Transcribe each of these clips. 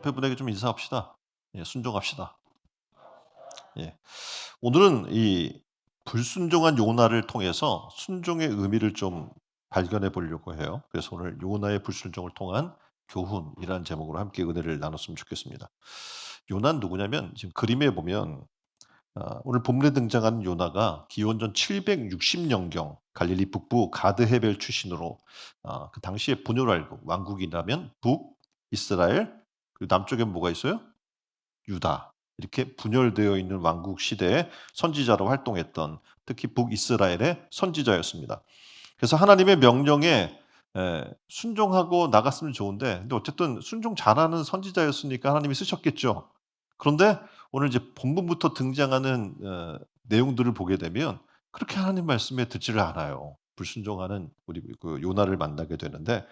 옆에 분에게 좀 인사합시다. 예, 순종합시다. 예. 오늘은 이 불순종한 요나를 통해서 순종의 의미를 좀 발견해 보려고 해요. 그래서 오늘 요나의 불순종을 통한 교훈이라는 제목으로 함께 은혜를 나눴으면 좋겠습니다. 요나는 누구냐면 지금 그림에 보면 오늘 본문에 등장하는 요나가 기원전 760년경 갈릴리 북부 가드 헤벨 출신으로 그 당시에 분열왕국 왕국이라면 북 이스라엘 그리고 남쪽에 뭐가 있어요? 유다 이렇게 분열되어 있는 왕국 시대에 선지자로 활동했던 특히 북이스라엘의 선지자였습니다. 그래서 하나님의 명령에 순종하고 나갔으면 좋은데 근데 어쨌든 순종 잘하는 선지자였으니까 하나님이 쓰셨겠죠. 그런데 오늘 이제 본문부터 등장하는 내용들을 보게 되면 그렇게 하나님 말씀에 듣지를 않아요. 불순종하는 우리 그 요나를 만나게 되는데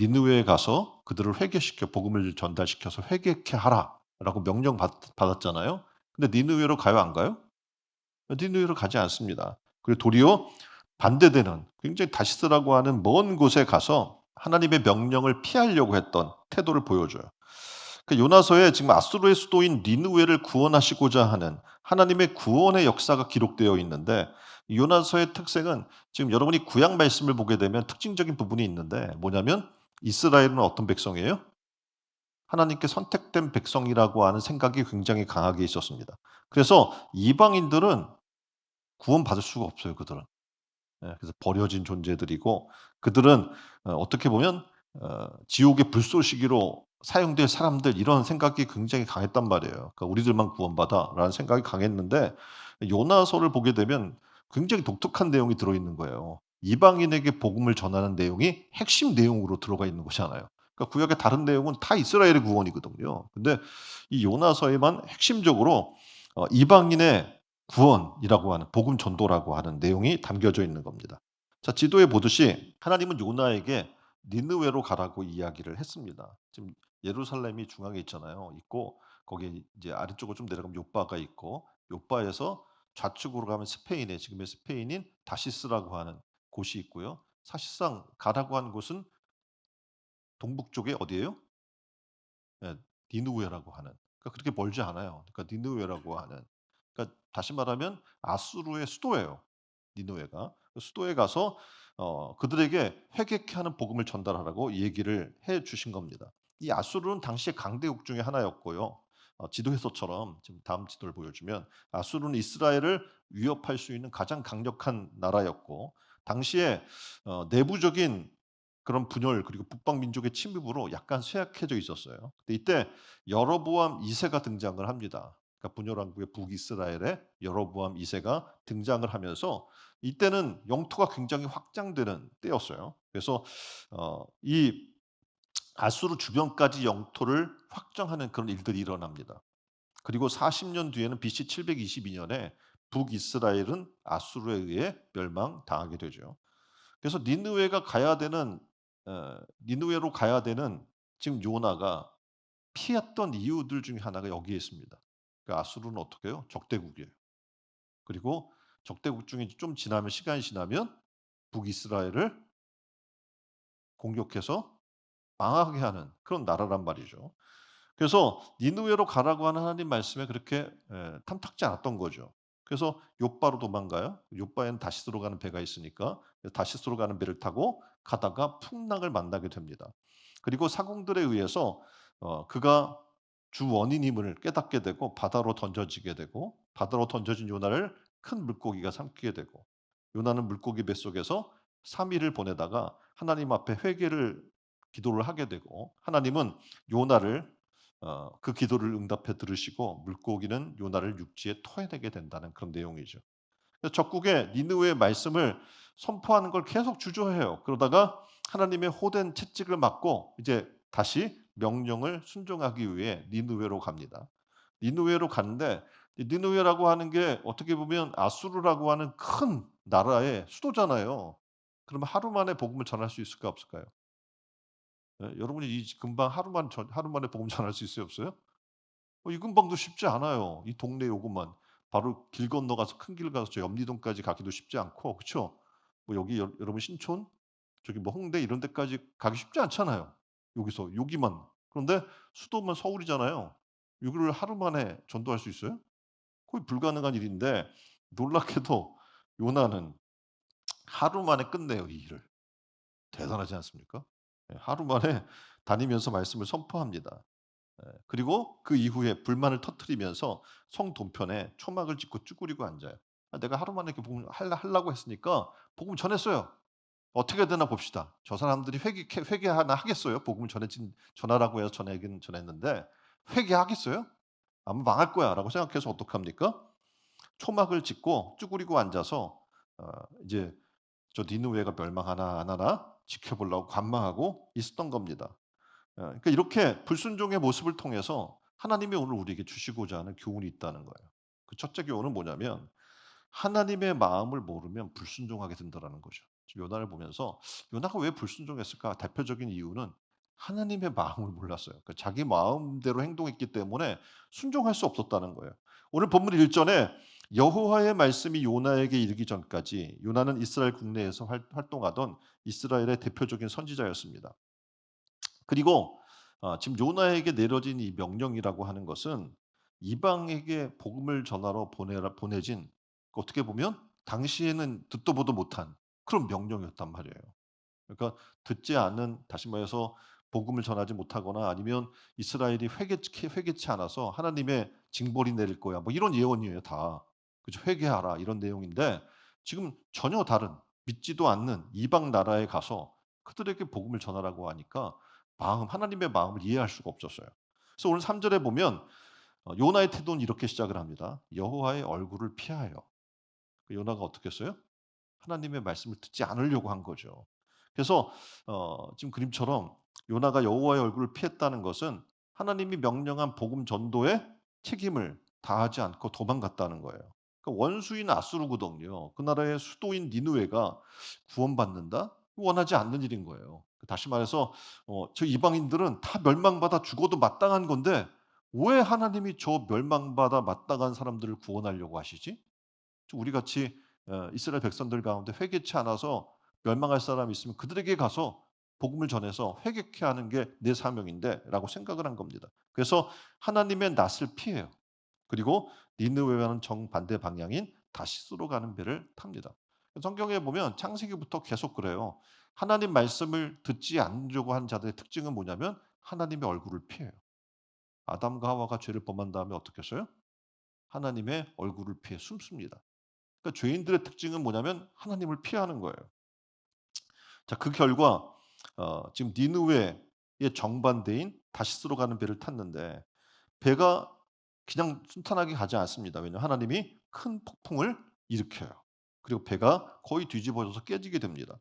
니느웨에 가서 그들을 회개시켜 복음을 전달시켜서 회개케 하라라고 명령 받았잖아요. 근데 니느웨로 가요, 안 가요? 니느웨로 가지 않습니다. 그리고 도리어 반대되는 굉장히 다시스라고 하는 먼 곳에 가서 하나님의 명령을 피하려고 했던 태도를 보여줘요. 그 요나서에 지금 아수르의 수도인 니느웨를 구원하시고자 하는 하나님의 구원의 역사가 기록되어 있는데 이 요나서의 특색은 지금 여러분이 구약 말씀을 보게 되면 특징적인 부분이 있는데 뭐냐면 이스라엘은 어떤 백성이에요? 하나님께 선택된 백성이라고 하는 생각이 굉장히 강하게 있었습니다. 그래서 이방인들은 구원받을 수가 없어요, 그들은. 예, 그래서 버려진 존재들이고 그들은 어떻게 보면 지옥의 불쏘시개로 사용될 사람들 이런 생각이 굉장히 강했단 말이에요. 그러니까 '우리들만 구원받아.'라는 생각이 강했는데 요나서를 보게 되면 굉장히 독특한 내용이 들어 있는 거예요. 이방인에게 복음을 전하는 내용이 핵심 내용으로 들어가 있는 거잖아요. 그러니까 구약의 다른 내용은 다 이스라엘의 구원이거든요. 근데 이 요나서에만 핵심적으로 이방인의 구원이라고 하는 복음 전도라고 하는 내용이 담겨져 있는 겁니다. 자, 지도에 보듯이 하나님은 요나에게 니느웨로 가라고 이야기를 했습니다. 지금 예루살렘이 중앙에 있잖아요. 있고 거기에 이제 아래쪽으로 좀 내려가면 욥바가 있고 욥바에서 좌측으로 가면 스페인에 지금의 스페인인 다시스라고 하는 곳이 있고요. 사실상 가라고 하는 곳은 동북쪽에 어디예요? 예, 니느웨라고 하는. 그러니까 그렇게 멀지 않아요. 그러니까 니느웨라고 하는. 그러니까 다시 말하면 아수르의 수도예요. 니느웨가. 그 수도에 가서 그들에게 회개케 하는 복음을 전달하라고 얘기를 해 주신 겁니다. 이 아수르는 당시의 강대국 중에 하나였고요. 지도 해설처럼 지금 다음 지도를 보여주면 아수르는 이스라엘을 위협할 수 있는 가장 강력한 나라였고 당시에 내부적인 그런 분열 그리고 북방 민족의 침입으로 약간 쇠약해져 있었어요. 근데 이때 여로보암 2 세가 등장을 합니다. 그러니까 분열 왕국의 북이스라엘에 여로보암 2 세가 등장을 하면서 이때는 영토가 굉장히 확장되는 때였어요. 그래서 이 아수르 주변까지 영토를 확장하는 그런 일들이 일어납니다. 그리고 40년 뒤에는 BC 722 년에 북이스라엘은 아수르에 의해 멸망당하게 되죠. 그래서 니느웨로 가야 되는 지금 요나가 피했던 이유들 중에 하나가 여기에 있습니다. 그 아수르는 어떻게 해요? 적대국이에요. 그리고 적대국 중에 좀 지나면 시간이 지나면 북이스라엘을 공격해서 망하게 하는 그런 나라란 말이죠. 그래서 니느웨로 가라고 하는 하나님 말씀에 그렇게 탐탁지 않았던 거죠. 그래서 욥바로 도망가요. 욥바에는 다시스로 가는 배가 있으니까 다시스로 가는 배를 타고 가다가 풍랑을 만나게 됩니다. 그리고 사공들에 의해서 그가 주 원인임을 깨닫게 되고 바다로 던져지게 되고 바다로 던져진 요나를 큰 물고기가 삼키게 되고 요나는 물고기 뱃속에서 3 일을 보내다가 하나님 앞에 회개를 기도를 하게 되고 하나님은 요나를 그 기도를 응답해 들으시고 물고기는 요나를 육지에 토해내게 된다는 그런 내용이죠. 그래서 적국에 니느웨의 말씀을 선포하는 걸 계속 주저해요. 그러다가 하나님의 호된 채찍을 맞고 이제 다시 명령을 순종하기 위해 니느웨로 갑니다. 니느웨로 갔는데 이 니느웨라고 하는 게 어떻게 보면 아수르라고 하는 큰 나라의 수도잖아요. 그러면 하루 만에 복음을 전할 수 있을까 없을까요? 예, 여러분이 금방 하루 만에 복음 전할 수 있어요 없어요? 이 근방도 쉽지 않아요. 이 동네 요것만. 바로 길 건너가서 큰 길 가서 저 염리동까지 가기도 쉽지 않고 그쵸? 뭐 여기 여러분 신촌 저기 뭐 홍대 이런 데까지 가기 쉽지 않잖아요. 여기서 여기만. 그런데 수도면 서울이잖아요. 여기를 하루 만에 전도할 수 있어요? 거의 불가능한 일인데 놀랍게도 요나는 하루 만에 끝내요, 이 일을. 대단하지 않습니까? 예, 하루 만에 다니면서 말씀을 선포합니다. 예, 그리고 그 이후에 불만을 터뜨리면서 성 동편에 초막을 짓고 쭈그리고 앉아요. 내가 하루 만에 이렇게 복음 하려고 했으니까 복음 전했어요. 어떻게 되나 봅시다. 저 사람들이 회개하나 하겠어요? 복음을 전하라고 해서 전하긴 전했는데 회개하겠어요? 아마 망할 거야라고 생각해서 어떡합니까? 초막을 짓고 쭈그리고 앉아서 어 이제 저 니느웨가 멸망하나 안 하나 지켜보려고 관망하고 있었던 겁니다. 그러니까 이렇게 불순종의 모습을 통해서 하나님이 오늘 우리에게 주시고자 하는 교훈이 있다는 거예요. 그 첫째 교훈은 뭐냐면 하나님의 마음을 모르면 불순종하게 된다라는 거죠. 지금 요나를 보면서 요나가 왜 불순종했을까? 대표적인 이유는 하나님의 마음을 몰랐어요. 그러니까 자기 마음대로 행동했기 때문에 순종할 수 없었다는 거예요. 오늘 본문 1절에 여호와의 말씀이 요나에게 이르기 전까지 요나는 이스라엘 국내에서 활동하던 이스라엘의 대표적인 선지자였습니다. 그리고 지금 요나에게 내려진 이 명령이라고 하는 것은 이방에게 복음을 전하러 보내진 어떻게 보면 당시에는 듣도 보도 못한 그런 명령이었단 말이에요. 그러니까 듣지 않는 다시 말해서 복음을 전하지 못하거나 아니면 이스라엘이 회개치 않아서 하나님의 징벌이 내릴 거야. 뭐 이런 예언이에요, 다. 그죠? 회개하라 이런 내용인데 지금 전혀 다른 믿지도 않는 이방 나라에 가서 그들에게 복음을 전하라고 하니까 하나님의 마음을 이해할 수가 없었어요. 그래서 오늘 3 절에 보면 요나의 태도는 이렇게 시작을 합니다. 여호와의 얼굴을 피하여. 그 요나가 어떻게 했어요? 하나님의 말씀을 듣지 않으려고 한 거죠. 그래서 지금 그림처럼 요나가 여호와의 얼굴을 피했다는 것은 하나님이 명령한 복음 전도의 책임을 다하지 않고 도망갔다는 거예요. 그러니까 원수인 아수르거든요. 그 나라의 수도인 니느웨가 구원받는다? 원하지 않는 일인 거예요. 다시 말해서 저 이방인들은 다 멸망받아 죽어도 마땅한 건데 왜 하나님이 저 멸망받아 마땅한 사람들을 구원하려고 하시지? 우리 같이 이스라엘 백성들 가운데 회개치 않아서 멸망할 사람이 있으면 그들에게 가서 복음을 전해서 회개케 하는 게 내 사명인데라고 생각을 한 겁니다. 그래서 하나님의 낯을 피해요. 그리고 니느웨와는 정반대 방향인 다시스로 가는 배를 탑니다. 성경에 보면 창세기부터 계속 그래요. 하나님 말씀을 듣지 않으려고 한 자들의 특징은 뭐냐면 하나님의 얼굴을 피해요. 아담과 하와가 죄를 범한 다음에 어떻게 했어요? 하나님의 얼굴을 피해 숨습니다. 그러니까 죄인들의 특징은 뭐냐면 하나님을 피하는 거예요. 자, 그 결과 지금 니느웨의 정반대인 다시스로 가는 배를 탔는데 배가 그냥 순탄하게 가지 않습니다. 왜냐하면 하나님이 큰 폭풍을 일으켜요. 그리고 배가 거의 뒤집어져서 깨지게 됩니다.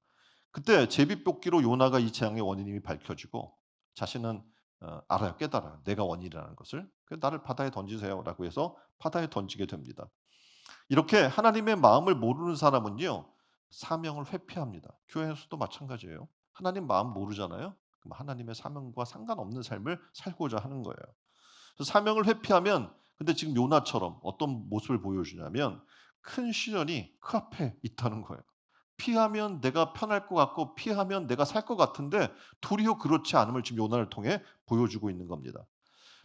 그때 제비뽑기로 요나가 이 재앙의 원인이 밝혀지고 자신은 알아요. 깨달아요. 내가 원인이라는 것을. 그래서 "나를 바다에 던지세요."라고 해서 바다에 던지게 됩니다. 이렇게 하나님의 마음을 모르는 사람은요. 사명을 회피합니다. 교회에서도 마찬가지예요. 하나님 마음 모르잖아요. 그럼 하나님의 사명과 상관없는 삶을 살고자 하는 거예요. 그래서 사명을 회피하면 근데 지금 요나처럼 어떤 모습을 보여주냐면 큰 시련이 그 앞에 있다는 거예요. 피하면 내가 편할 것 같고 피하면 내가 살 것 같은데 도리어 그렇지 않음을 지금 요나를 통해 보여주고 있는 겁니다.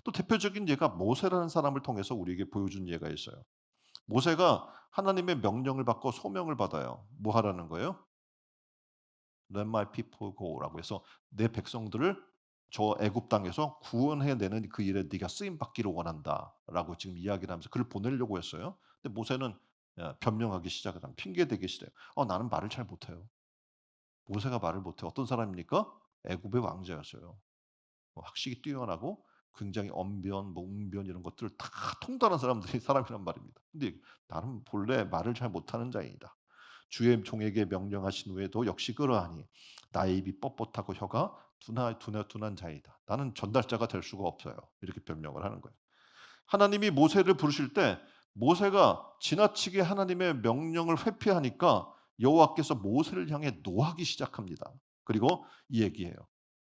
또 대표적인 예가 모세라는 사람을 통해서 우리에게 보여준 예가 있어요. 모세가 하나님의 명령을 받고 소명을 받아요. 뭐 하라는 거예요? Let my people go라고 해서 내 백성들을 저 애굽 땅에서 구원해 내는 그 일에 네가 쓰임 받기를 원한다라고 지금 이야기를 하면서 그를 보내려고 했어요. 근데 모세는 변명하기 시작을 하면 핑계 대기 시작해요. 나는 말을 잘 못해요. 모세가 말을 못해. 어떤 사람입니까? 애굽의 왕자였어요. 학식이 뛰어나고 굉장히 언변, 뭐 웅변 이런 것들을 다 통달한 사람들이 사람이란 말입니다. 근데 나는 본래 말을 잘 못하는 자이다. 주의 종에게 명령하신 후에도 역시 그러하니 나의 입이 뻣뻣하고 혀가 둔한 자이다. 나는 전달자가 될 수가 없어요. 이렇게 변명을 하는 거예요. 하나님이 모세를 부르실 때 모세가 지나치게 하나님의 명령을 회피하니까 여호와께서 모세를 향해 노하기 시작합니다. 그리고 이 얘기해요.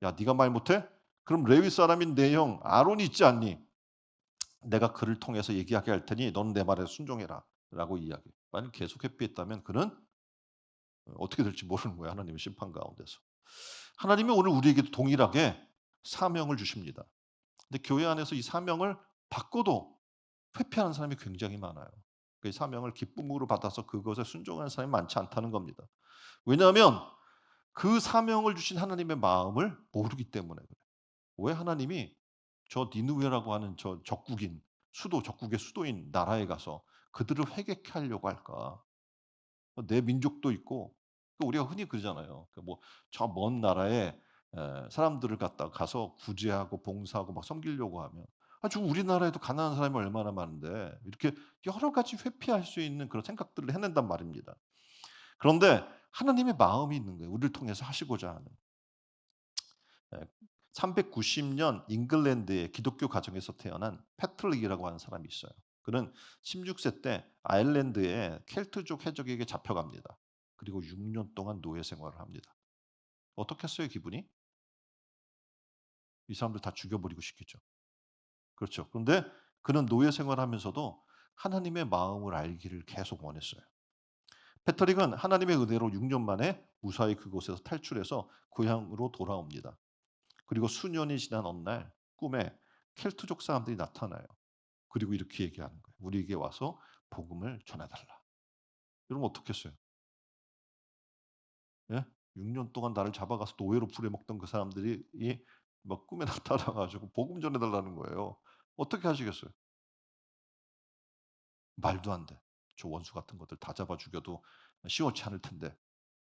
야, 네가 말 못해? 그럼 레위 사람인 내 형 아론이 있지 않니? 내가 그를 통해서 얘기하게 할 테니 넌 내 말에 순종해라라고 이야기. 만약 계속 회피했다면 그는 어떻게 될지 모르는 거예요. 하나님의 심판 가운데서. 하나님이 오늘 우리에게도 동일하게 사명을 주십니다. 근데 교회 안에서 이 사명을 받고도 회피하는 사람이 굉장히 많아요. 그 사명을 기쁨으로 받아서 그것에 순종하는 사람이 많지 않다는 겁니다. 왜냐하면 그 사명을 주신 하나님의 마음을 모르기 때문에 그래요. 왜 하나님이 저 니느웨라고 하는 저 적국인 적국의 수도인 나라에 가서 그들을 회개케 하려고 할까? 내 민족도 있고 우리가 흔히 그러잖아요. 뭐 저 먼 나라에 사람들을 갖다가 가서 구제하고 봉사하고 막 섬기려고 하면 지금 우리나라에도 가난한 사람이 얼마나 많은데 이렇게 여러 가지 회피할 수 있는 그런 생각들을 해낸단 말입니다. 그런데 하나님의 마음이 있는 거예요. 우리를 통해서 하시고자 하는. 390년 잉글랜드의 기독교 가정에서 태어난 패트릭이라고 하는 사람이 있어요. 그는 16세 때 아일랜드의 켈트족 해적에게 잡혀갑니다. 그리고 6년 동안 노예 생활을 합니다. 어떻겠어요, 기분이? 이 사람들 다 죽여버리고 싶겠죠. 그렇죠. 그런데 그는 노예 생활하면서도 하나님의 마음을 알기를 계속 원했어요. 패트릭은 하나님의 은혜로 6년 만에 무사히 그곳에서 탈출해서 고향으로 돌아옵니다. 그리고 수년이 지난 어느 날 꿈에 켈트족 사람들이 나타나요. 그리고 이렇게 얘기하는 거예요. "우리에게 와서 복음을 전해 달라." 여러분 어떻겠어요? 예? 6년 동안 나를 잡아가서 노예로 부려먹던 그 사람들이 막 꿈에 나타나 가지고 복음 전해 달라는 거예요. 어떻게 하시겠어요? 말도 안 돼. 저 원수 같은 것들 다 잡아 죽여도 시원치 않을 텐데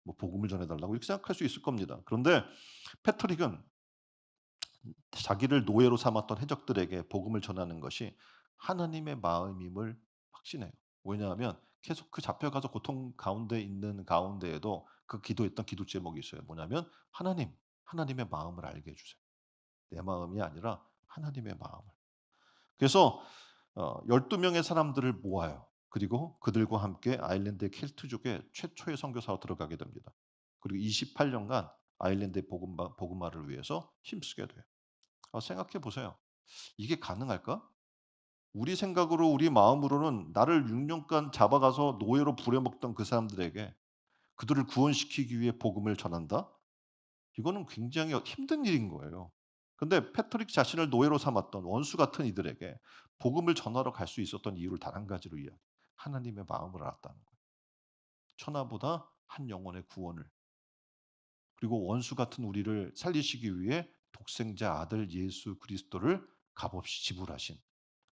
뭐 복음을 전해 달라고 이렇게 생각할 수 있을 겁니다. 그런데 패트릭은 자기를 노예로 삼았던 해적들에게 복음을 전하는 것이 하나님의 마음임을 확신해요. 왜냐하면 계속 그 잡혀가서 고통 가운데 있는 가운데에도 그 기도했던 기도 제목이 있어요. 뭐냐면 "하나님, 하나님의 마음을 알게 해 주세요." 내 마음이 아니라 하나님의 마음을. 그래서 12 명의 사람들을 모아요. 그리고 그들과 함께 아일랜드 켈트족의 최초의 선교사로 들어가게 됩니다. 그리고 28 년간 아일랜드의 복음화를 위해서 힘쓰게 돼요. 생각해 보세요. 이게 가능할까? 우리 생각으로 우리 마음으로는 나를 6 년간 잡아가서 노예로 부려먹던 그 사람들에게 그들을 구원시키기 위해 복음을 전한다? 이거는 굉장히 힘든 일인 거예요. 근데 패트릭 자신을 노예로 삼았던 원수 같은 이들에게 복음을 전하러 갈 수 있었던 이유를 단 한 가지로 이야기해요. 하나님의 마음을 알았다는 거예요. 천하보다 한 영혼의 구원을 그리고 원수 같은 우리를 살리시기 위해 독생자 아들 예수 그리스도를 값없이 지불하신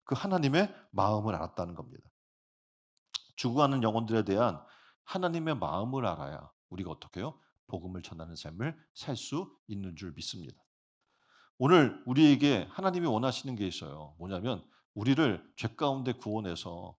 그 하나님의 마음을 알았다는 겁니다. 죽어가는 영혼들에 대한 하나님의 마음을 알아야 우리가 어떻게 해요? 복음을 전하는 삶을 살 수 있는 줄 믿습니다. 오늘 우리에게 하나님이 원하시는 게 있어요. 뭐냐면 우리를 죄 가운데 구원해서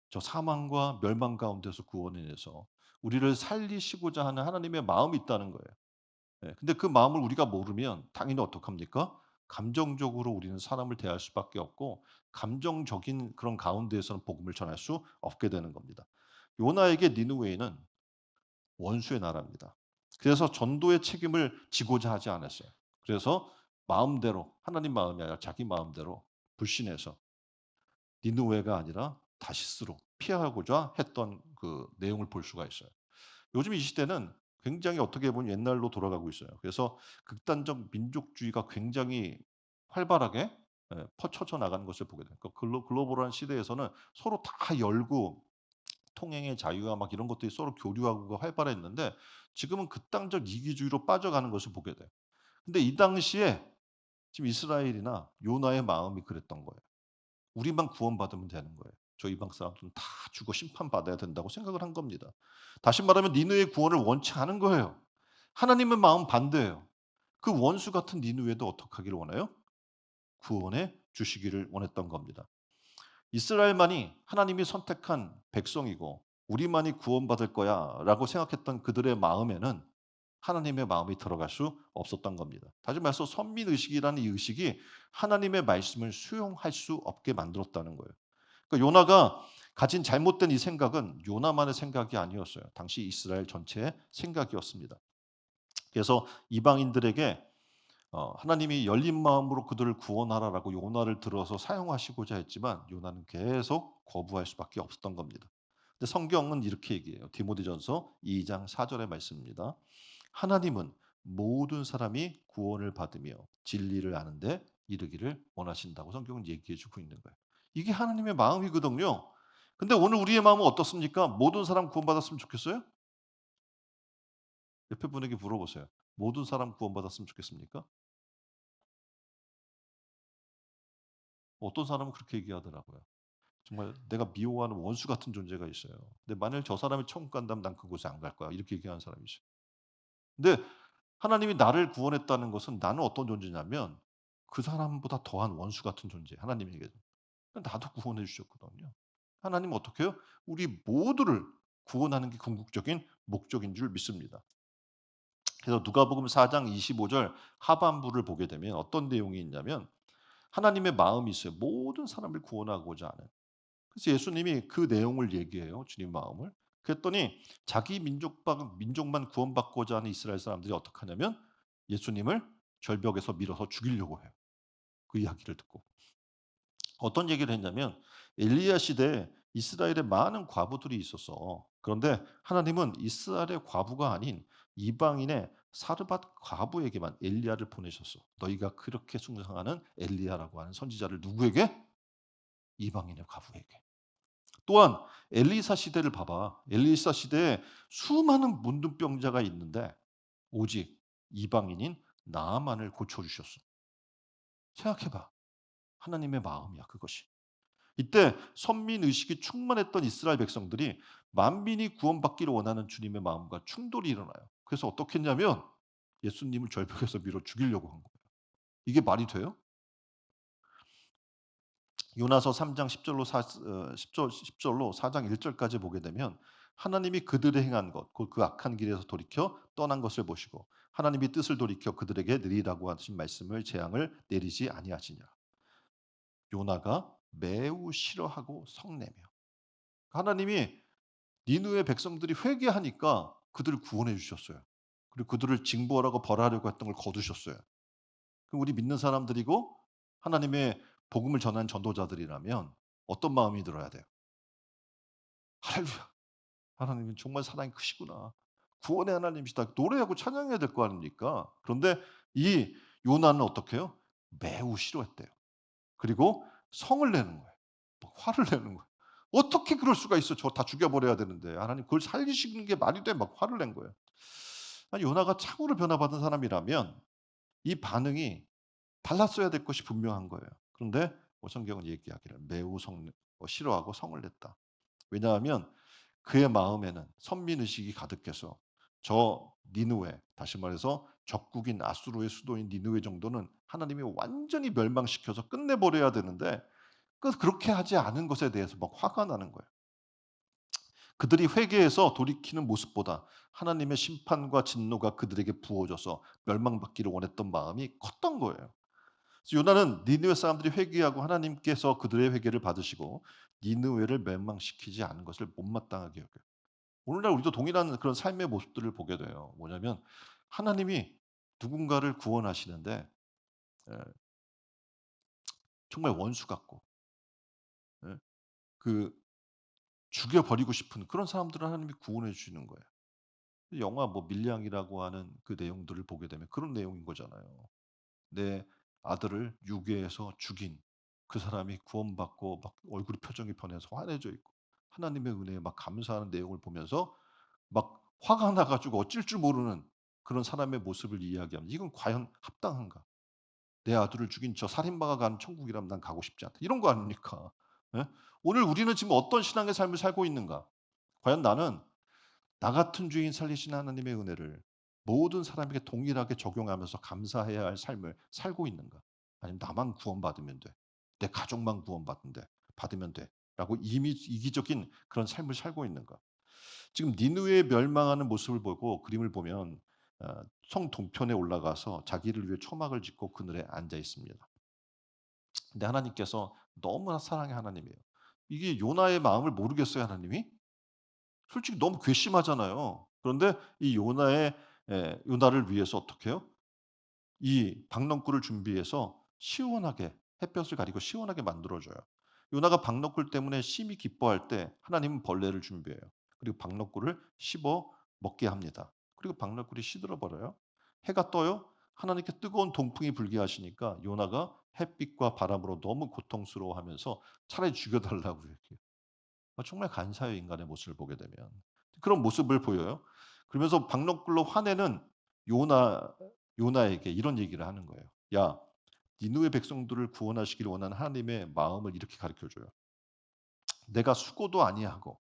저 사망과 멸망 가운데서 구원해내서 우리를 살리시고자 하는 하나님의 마음이 있다는 거예요. 근데 그 마음을 우리가 모르면 당연히 어떡합니까? 감정적으로 우리는 사람을 대할 수밖에 없고 감정적인 그런 가운데에서는 복음을 전할 수 없게 되는 겁니다. 요나에게 니느웨이는 원수의 나라입니다. 그래서 전도의 책임을 지고자 하지 않았어요. 그래서 마음대로 하나님 마음이 아니라 자기 마음대로 불신해서 니느웨가 아니라 다시스로 피하고자 했던 그 내용을 볼 수가 있어요. 요즘 이 시대는 굉장히 어떻게 보면 옛날로 돌아가고 있어요. 그래서 극단적 민족주의가 굉장히 활발하게 퍼쳐져 나가는 것을 보게 돼요. 그 글로벌한 시대에서는 서로 다 열고 통행의 자유와 막 이런 것들이 서로 교류하고가 활발했는데 지금은 극단적 이기주의로 빠져가는 것을 보게 돼요. 근데 이 당시에 지금 이스라엘이나 요나의 마음이 그랬던 거예요. 우리만 구원받으면 되는 거예요. 저 이방 사람들은 다 죽어 심판받아야 된다고 생각을 한 겁니다. 다시 말하면 니느웨의 구원을 원치 않은 거예요. 하나님의 마음 반대예요. 그 원수 같은 니느웨도 어떻게 하기를 원해요? 구원해 주시기를 원했던 겁니다. 이스라엘만이 하나님이 선택한 백성이고 우리만이 구원받을 거야라고 생각했던 그들의 마음에는 하나님의 마음이 들어갈 수 없었던 겁니다. 다시 말해서 선민 의식이라는 이 의식이 하나님의 말씀을 수용할 수 없게 만들었다는 거예요. 그러니까 요나가 가진 잘못된 이 생각은 요나만의 생각이 아니었어요. 당시 이스라엘 전체의 생각이었습니다. 그래서 이방인들에게 하나님이 열린 마음으로 그들을 구원하라라고 요나를 들어서 사용하시고자 했지만 요나는 계속 거부할 수밖에 없었던 겁니다. 근데 성경은 이렇게 얘기해요. 디모데전서 2장 4절의 말씀입니다. 하나님은 모든 사람이 구원을 받으며 진리를 아는 데 이르기를 원하신다고 성경은 얘기해 주고 있는 거예요. 이게 하나님의 마음이거든요. 근데 오늘 우리의 마음은 어떻습니까? 모든 사람 구원받았으면 좋겠어요? 옆에 분에게 물어보세요. 모든 사람 구원받았으면 좋겠습니까? 어떤 사람은 그렇게 얘기하더라고요. 정말 내가 미워하는 원수 같은 존재가 있어요. 근데 만일 저 사람이 천국 간다면 난 그곳에 안 갈 거야. 이렇게 얘기하는 사람이 있어요. 근데 하나님이 나를 구원했다는 것은 나는 어떤 존재냐면 그 사람보다 더한 원수 같은 존재, 하나님에게는. 나도 구원해 주셨거든요. 하나님은 어떻게 해요? 우리 모두를 구원하는 게 궁극적인 목적인 줄 믿습니다. 그래서 누가복음 4장 25절 하반부를 보게 되면 어떤 내용이 있냐면 하나님의 마음이 있어요. 모든 사람을 구원하고자 하는. 그래서 예수님이 그 내용을 얘기해요. 주님 마음을. 그랬더니 자기 민족만 구원받고자 하는 이스라엘 사람들이 어떻게 하냐면 예수님을 절벽에서 밀어서 죽이려고 해요. 그 이야기를 듣고. 어떤 얘기를 했냐면 엘리야 시대에 이스라엘에 많은 과부들이 있었어. 그런데 하나님은 이스라엘의 과부가 아닌 이방인의 사르밧 과부에게만 엘리야를 보내셨어. 너희가 그렇게 숭상하는 엘리야라고 하는 선지자를 누구에게? 이방인의 과부에게. 또한 엘리사 시대를 봐봐. 엘리사 시대에 수많은 문둥병자가 있는데 오직 이방인인 나아만을 고쳐주셨어. 생각해봐. 하나님의 마음이야 그것이. 이때 선민 의식이 충만했던 이스라엘 백성들이 만민이 구원받기를 원하는 주님의 마음과 충돌이 일어나요. 그래서 어떻게 했냐면 예수님을 절벽에서 밀어 죽이려고 한 거예요. 이게 말이 돼요? 요나서 3장 10 절로 10 절로 4장 1 절까지 보게 되면 하나님이 그들의 행한 것 곧 그 악한 길에서 돌이켜 떠난 것을 보시고 하나님이 뜻을 돌이켜 그들에게 내리라고 하신 말씀을 재앙을 내리지 아니하시냐. 요나가 매우 싫어하고 성내며 하나님이 니느웨 백성들이 회개하니까 그들을 구원해 주셨어요. 그리고 그들을 징벌하고 벌하려고 했던 걸 거두셨어요. 그럼 우리 믿는 사람들이고 하나님의 복음을 전하는 전도자들이라면 어떤 마음이 들어야 돼요? 할렐루야. 하나님은 정말 사랑이 크시구나. 구원의 하나님이시다. 노래하고 찬양해야 될 거 아닙니까? 그런데 이 요나는 어떻게 해요? 매우 싫어했대요. 그리고 성을 내는 거예요. 막 화를 내는 거예요. 어떻게 그럴 수가 있어? 저 다 죽여버려야 되는데. 하나님 그걸 살리시는 게 말이 돼? 막 화를 낸 거예요. 아니 요나가 참으로 변화받은 사람이라면 이 반응이 달랐어야 될 것이 분명한 거예요. 그런데 성경은 얘기하기를 매우 싫어하고 성을 냈다. 왜냐하면 그의 마음에는 선민 의식이 가득해서 저 니느웨 다시 말해서 적국인 아수르의 수도인 니느웨 정도는 하나님이 완전히 멸망시켜서 끝내버려야 되는데 그렇게 하지 않은 것에 대해서 막 화가 나는 거예요. 그들이 회개해서 돌이키는 모습보다 하나님의 심판과 진노가 그들에게 부어져서 멸망받기를 원했던 마음이 컸던 거예요. 그래서 요나는 니느웨 사람들이 회개하고 하나님께서 그들의 회개를 받으시고 니느웨를 멸망시키지 않은 것을 못마땅하게 여겨요. 오늘날 우리도 동일한 그런 삶의 모습들을 보게 돼요. 뭐냐면 하나님이 누군가를 구원하시는데 에, 정말 원수 같고 예, 그 죽여 버리고 싶은 그런 사람들을 하나님이 구원해 주시는 거예요. 영화 뭐 밀양이라고 하는 그 내용들을 보게 되면 그런 내용인 거잖아요. 내 아들을 유괴해서 죽인 그 사람이 구원받고 막 얼굴이 표정이 변해서 환해져 있고 하나님의 은혜에 막 감사하는 내용을 보면서 막 화가 나 가지고 어쩔 줄 모르는 그런 사람의 모습을 이야기하면 '이건 과연 합당한가? 내 아들을 죽인 저 살인마가 가는 천국이라면 난 가고 싶지 않다.' 이런 거 아닙니까? 예? 오늘 우리는 지금 어떤 신앙의 삶을 살고 있는가? 과연 나는 나 같은 죄인 살리신 하나님의 은혜를 모든 사람에게 동일하게 적용하면서 감사해야 할 삶을 살고 있는가? 아니면 '나만 구원받으면 돼. 내 가족만 받으면 돼.'라고 이미 이기적인 그런 삶을 살고 있는가? 지금 니느웨의 멸망하는 모습을 보고 그림을 보면 성 동편에 올라가서 자기를 위해 초막을 짓고 그늘에 앉아 있습니다. 근데 하나님께서 너무나 사랑의 하나님이에요. 이게 요나의 마음을 모르겠어요, 하나님이? 솔직히 너무 괘씸하잖아요. 그런데 이 요나를 위해서 어떻게 해요? 이 박넝쿨을 준비해서 시원하게 햇볕을 가리고 시원하게 만들어 줘요. 요나가 박넝쿨 때문에 심히 기뻐할 때 하나님은 벌레를 준비해요. 그리고 박넝쿨을 씹어 먹게 합니다. 그리고 박넝쿨이 시들어 버려요. 해가 떠요. 하나님께 뜨거운 동풍이 불게 하시니까 요나가 햇빛과 바람으로 너무 고통스러워하면서 차라리 죽여 달라고 얘기해요. 정말 간사해요, 인간의 모습을 보게 되면. 그런 모습을 보여요. 그러면서 박너클로 화내는 요나 요나에게 이런 얘기를 하는 거예요. "야, 니느웨 백성들을 구원하시기를 원하는 하나님의 마음을 이렇게 가르쳐 줘요. 내가 수고도 아니하고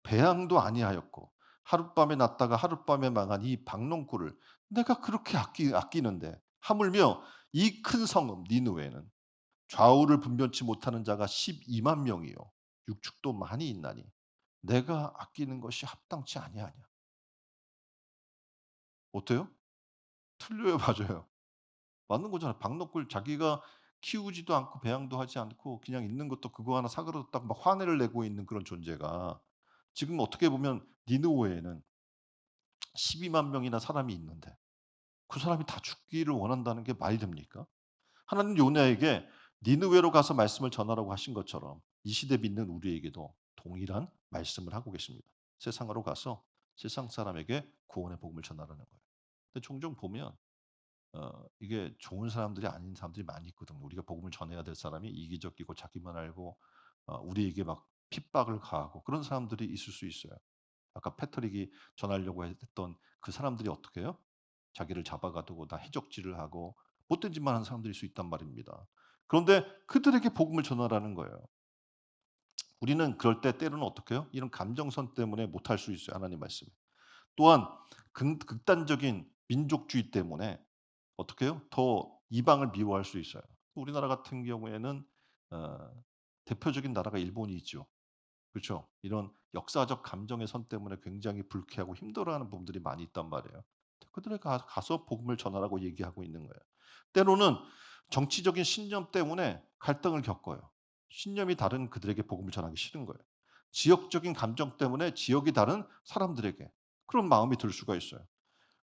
배양도 아니하였고 하룻밤에 났다가 하룻밤에 망한 이 박농굴을 내가 그렇게 아끼는데 하물며 이 큰 성읍 니느웨는 좌우를 분변치 못하는 자가 12만 명이요 육축도 많이 있나니 내가 아끼는 것이 합당치 아니하냐." 어때요? 틀려요. 맞아요. 맞는 거잖아요. 박너굴 자기가 키우지도 않고 배양도 하지 않고 그냥 있는 것도 그거 하나 사그라졌다고 막 화내를 내고 있는 그런 존재가 지금 어떻게 보면 니느웨에는 12만 명이나 사람이 있는데 그 사람이 다 죽기를 원한다는 게 말이 됩니까? 하나님 요나에게 니느웨로 가서 말씀을 전하라고 하신 것처럼 이 시대 믿는 우리에게도 동일한 말씀을 하고 계십니다. 세상으로 가서 세상 사람에게 구원의 복음을 전하라는 거예요. 근데 종종 보면 이게 좋은 사람들이 아닌 사람들이 많이 있거든요. 우리가 복음을 전해야 될 사람이 이기적이고 자기만 알고 우리에게 막 핍박을 가하고 그런 사람들이 있을 수 있어요. 아까 패트릭이 전하려고 했던 그 사람들이 어떻게 해요? 자기를 잡아가두고 다 해적질을 하고 못된 짓만 하는 사람들일 수 있단 말입니다. 그런데 그들에게 복음을 전하라는 거예요. 우리는 그럴 때 때로는 어떻게 해요? 이런 감정선 때문에 못할 수 있어요. 하나님 말씀. 또한 극단적인 민족주의 때문에 어떻게 해요? 더 이방을 미워할 수 있어요. 우리나라 같은 경우에는 어 대표적인 나라가 일본이 있죠. 그렇죠. 이런 역사적 감정의 선 때문에 굉장히 불쾌하고 힘들어하는 부분들이 많이 있단 말이에요. 그들에 가서 복음을 전하라고 얘기하고 있는 거예요. 때로는 정치적인 신념 때문에 갈등을 겪어요. 신념이 다른 그들에게 복음을 전하기 싫은 거예요. 지역적인 감정 때문에 지역이 다른 사람들에게 그런 마음이 들 수가 있어요.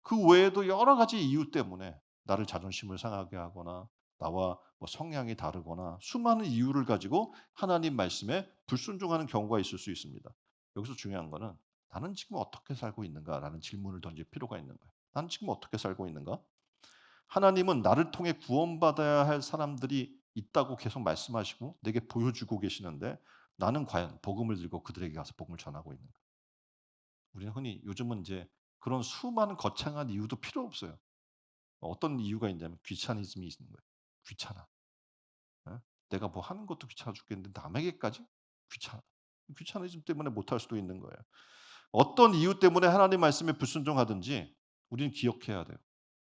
그 외에도 여러 가지 이유 때문에 나를 자존심을 상하게 하거나 나와 뭐 성향이 다르거나 수많은 이유를 가지고 하나님 말씀에 불순종하는 경우가 있을 수 있습니다. 여기서 중요한 거는 '나는 지금 어떻게 살고 있는가?'라는 질문을 던질 필요가 있는 거예요. '나는 지금 어떻게 살고 있는가?' 하나님은 나를 통해 구원받아야 할 사람들이 있다고 계속 말씀하시고 내게 보여주고 계시는데 나는 과연 복음을 들고 그들에게 가서 복음을 전하고 있는가? 우리는 흔히 요즘은 이제 그런 수많은 거창한 이유도 필요 없어요. 어떤 이유가 있냐면 귀차니즘이 있는 거예요. 귀찮아. 예? 내가 뭐 하는 것도 귀찮아 죽겠는데 남에게까지 귀찮아. 귀차니즘 때문에 못할 수도 있는 거예요. 어떤 이유 때문에 하나님 말씀에 불순종하든지 우리는 기억해야 돼요.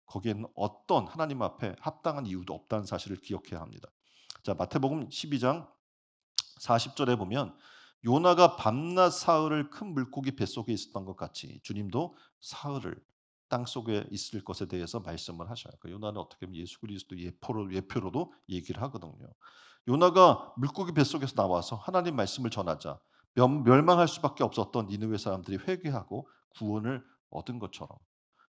거기에는 어떤 하나님 앞에 합당한 이유도 없다는 사실을 기억해야 합니다. 자, 마태복음 12장 40절에 보면 요나가 밤낮 사흘을 큰 물고기 뱃속에 있었던 것 같이 주님도 사흘을 땅속에 있을 것에 대해서 말씀을 하셔요. 그러니까 요나는 어떻게 보면 예수 그리스도 예표로도 얘기를 하거든요. 요나가 물고기 뱃속에서 나와서 하나님 말씀을 전하자 멸망할 수밖에 없었던 니느웨 사람들이 회개하고 구원을 얻은 것처럼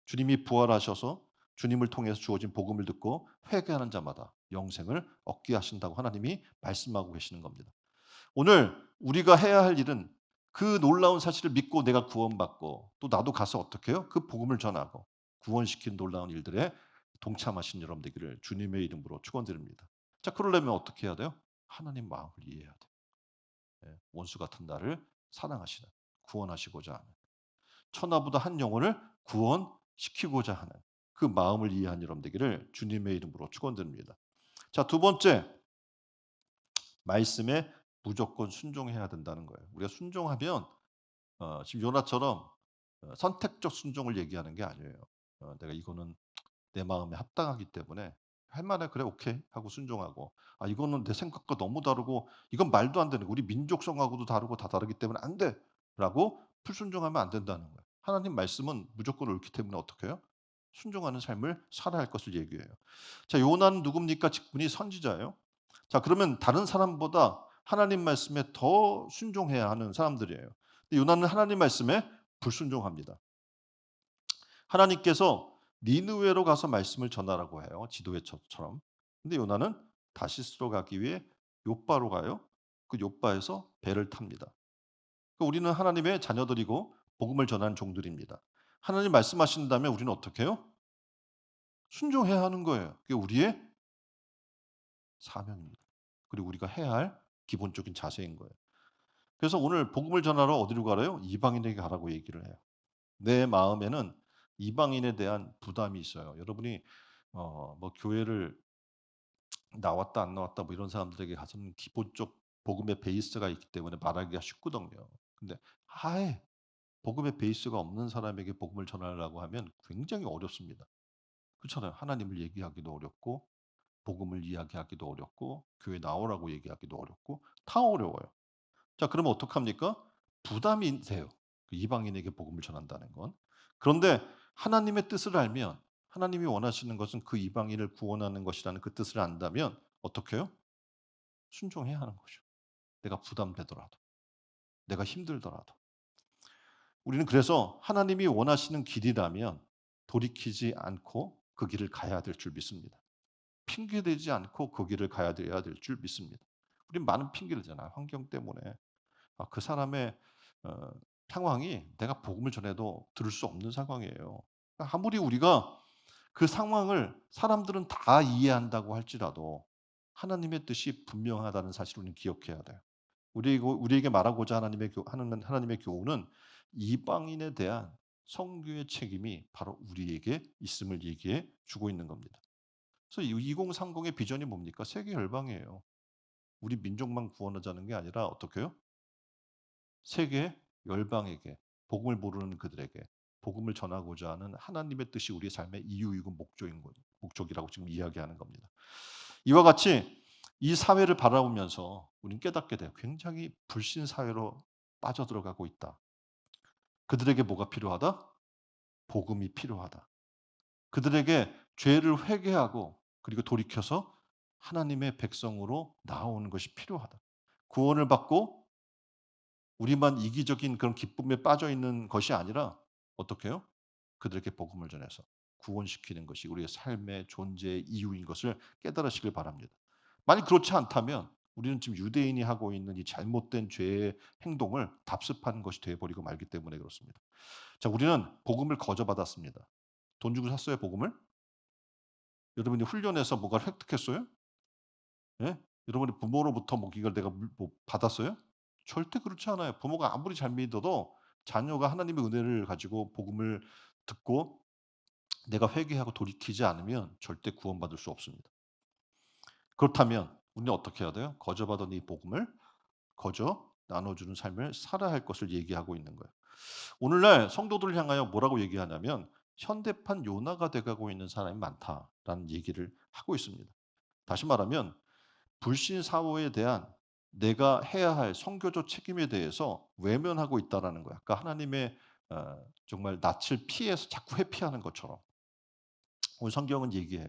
주님이 부활하셔서 주님을 통해서 주어진 복음을 듣고 회개하는 자마다 영생을 얻게 하신다고 하나님이 말씀하고 계시는 겁니다. 오늘 우리가 해야 할 일은 그 놀라운 사실을 믿고 내가 구원받고 또 나도 가서 어떻게 해요? 그 복음을 전하고 구원시킨 놀라운 일들에 동참하신 여러분 되기를 주님의 이름으로 축원드립니다. 자, 그러려면 어떻게 해야 돼요? 하나님 마음을 이해해야 돼요. 예, 원수 같은 나를 사랑하시는 구원하시고자 하는 천하보다 한 영혼을 구원시키고자 하는 그 마음을 이해한 여러분 되기를 주님의 이름으로 축원드립니다. 자, 두 번째 말씀에 무조건 순종해야 된다는 거예요. 우리가 순종하면 지금 요나처럼 선택적 순종을 얘기하는 게 아니에요. 내가 이거는 내 마음에 합당하기 때문에 할 만해. 그래 오케이 하고 순종하고 아 이거는 내 생각과 너무 다르고 이건 말도 안 되는 거 우리 민족성하고도 다르고 다 다르기 때문에 안 돼라고 불순종하면 안 된다는 거예요. 하나님 말씀은 무조건 옳기 때문에 어떻게 해요? 순종하는 삶을 살아야 할 것을 얘기해요. 자, 요나는 누굽니까? 직분이 선지자예요. 자, 그러면 다른 사람보다 하나님 말씀에 더 순종해야 하는 사람들이에요. 근데 요나는 하나님 말씀에 불순종합니다. 하나님께서 니느웨로 가서 말씀을 전하라고 해요. 지도회처럼. 근데 요나는 다시스로 가기 위해 욥바로 가요. 그 욥바에서 배를 탑니다. 그러니까 우리는 하나님의 자녀들이고 복음을 전하는 종들입니다. 하나님 말씀하신다면 우리는 어떻게 해요? 순종해야 하는 거예요. 그게 우리의 사명입니다. 그리고 우리가 해야 할 기본적인 자세인 거예요. 그래서 오늘 복음을 전하러 어디로 가래요? 이방인에게 가라고 얘기를 해요. 내 마음에는 이방인에 대한 부담이 있어요. 여러분이 뭐 교회를 나왔다 안 나왔다 뭐 이런 사람들에게 가서는 기본적 복음의 베이스가 있기 때문에 말하기가 쉽거든요. 근데 아예 복음의 베이스가 없는 사람에게 복음을 전하려고 하면 굉장히 어렵습니다. 그렇잖아요. 하나님을 얘기하기도 어렵고 복음을 이야기하기도 어렵고 교회 나오라고 얘기하기도 어렵고 다 어려워요. 자, 그러면 어떡합니까? 부담이 돼요. 그 이방인에게 복음을 전한다는 건. 그런데 하나님의 뜻을 알면 하나님이 원하시는 것은 그 이방인을 구원하는 것이라는 그 뜻을 안다면 어떻게 해요? 순종해야 하는 거죠. 내가 부담되더라도, 내가 힘들더라도. 우리는 그래서 하나님이 원하시는 길이라면 돌이키지 않고 그 길을 가야 될 줄 믿습니다. 핑계대지 않고 그 길을 가야 돼야 될 줄 믿습니다. 우린 많은 핑계를 대잖아요. 환경 때문에. 그 사람의 어 상황이 내가 복음을 전해도 들을 수 없는 상황이에요. 그러니까 아무리 우리가 그 상황을 사람들은 다 이해한다고 할지라도 하나님의 뜻이 분명하다는 사실을 우리는 기억해야 돼요. 우리에게 말하고자 하는 하나님의 교훈은 이방인에 대한 선교의 책임이 바로 우리에게 있음을 얘기해 주고 있는 겁니다. 그래서 2030의 비전이 뭡니까? 세계 열방이에요. 우리 민족만 구원하자는 게 아니라 어떻게 요 세계 열방에게 복음을 모르는 그들에게 복음을 전하고자 하는 하나님의 뜻이 우리의 삶의 이유이고 목적이라고 지금 이야기하는 겁니다. 이와 같이 이 사회를 바라보면서 우리는 깨닫게 돼요. 굉장히 불신 사회로 빠져들어가고 있다. 그들에게 뭐가 필요하다? 복음이 필요하다. 그들에게 죄를 회개하고 그리고 돌이켜서 하나님의 백성으로 나아오는 것이 필요하다. 구원을 받고 우리만 이기적인 그런 기쁨에 빠져 있는 것이 아니라 어떻게 해요? 그들에게 복음을 전해서 구원시키는 것이 우리의 삶의 존재의 이유인 것을 깨달으시길 바랍니다. 만약 그렇지 않다면 우리는 지금 유대인이 하고 있는 이 잘못된 죄의 행동을 답습하는 것이 되어 버리고 말기 때문에 그렇습니다. 자, 우리는 복음을 거저받았습니다. 돈 주고 샀어요, 복음을? 여러분이 훈련해서 뭐가를 획득했어요? 예? 여러분이 부모로부터 뭐 이걸 내가 뭐 받았어요? 절대 그렇지 않아요. 부모가 아무리 잘 믿어도 자녀가 하나님의 은혜를 가지고 복음을 듣고 내가 회개하고 돌이키지 않으면 절대 구원받을 수 없습니다. 그렇다면 우리는 어떻게 해야 돼요? 거저받은 이 복음을 거저 나눠주는 삶을 살아야 할 것을 얘기하고 있는 거예요. 오늘날 성도들을 향하여 뭐라고 얘기하냐면 현대판 요나가 돼가고 있는 사람이 많다라는 얘기를 하고 있습니다. 다시 말하면 불신 사고에 대한 내가 해야 할 선교적 책임에 대해서 외면하고 있다라는 거야. 그러니까 하나님의 정말 낯을 피해서 자꾸 회피하는 것처럼 오늘 성경은 얘기해요.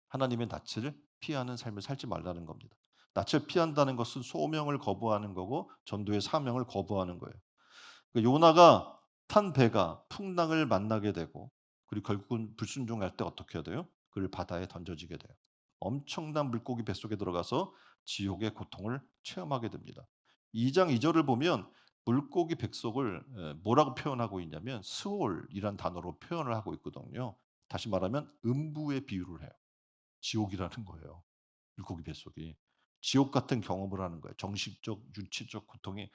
하나님의 낯을 피하는 삶을 살지 말라는 겁니다. 낯을 피한다는 것은 소명을 거부하는 거고 전도의 사명을 거부하는 거예요. 그러니까 요나가 탄 배가 풍랑을 만나게 되고 그리고 결국은 불순종할 때 어떻게 해야 돼요? 그를 바다에 던져지게 돼요. 엄청난 물고기 뱃속에 들어가서 지옥의 고통을 체험하게 됩니다. 2장 2절을 보면 물고기 뱃속을 뭐라고 표현하고 있냐면 스올이란 단어로 표현을 하고 있거든요. 다시 말하면 음부의 비유를 해요. 지옥이라는 거예요. 물고기 뱃속이. 지옥 같은 경험을 하는 거예요. 정신적, 육체적 고통이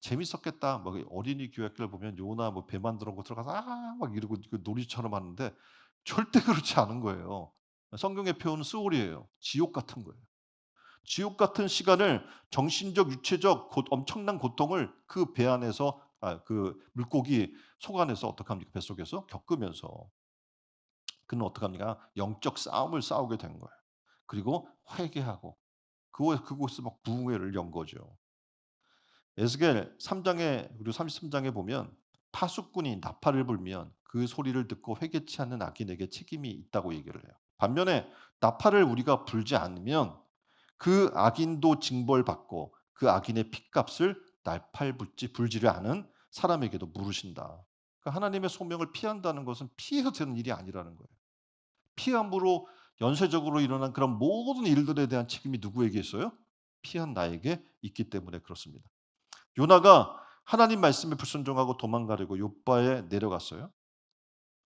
재밌었겠다. 뭐 어린이 교육을 보면 요나 뭐 배 만들어 놓고 들어가서 막 이러고 그 놀이처럼 하는데 절대 그렇지 않은 거예요. 성경의 표현은 스올이에요. 지옥 같은 거예요. 지옥 같은 시간을 정신적, 육체적 엄청난 고통을 그 배 안에서 그 물고기 속 안에서 어떡합니까? 뱃속에서 겪으면서 그는 어떡합니까? 영적 싸움을 싸우게 된 거예요. 그리고 회개하고 그곳에서 막 부흥회를 연 거죠. 에스겔 3 장에 그리고 33 장에 보면 파수꾼이 나팔을 불면 그 소리를 듣고 회개치 않는 악인에게 책임이 있다고 얘기를 해요. 반면에 나팔을 우리가 불지 않으면 그 악인도 징벌받고 그 악인의 핏값을 불지를 않은 사람에게도 물으신다. 그러니까 하나님의 소명을 피한다는 것은 피해서 되는 일이 아니라는 거예요. 피함으로 연쇄적으로 일어난 그런 모든 일들에 대한 책임이 누구에게 있어요? 피한 나에게 있기 때문에 그렇습니다. 요나가 하나님 말씀에 불순종하고 도망가려고 요바에 내려갔어요.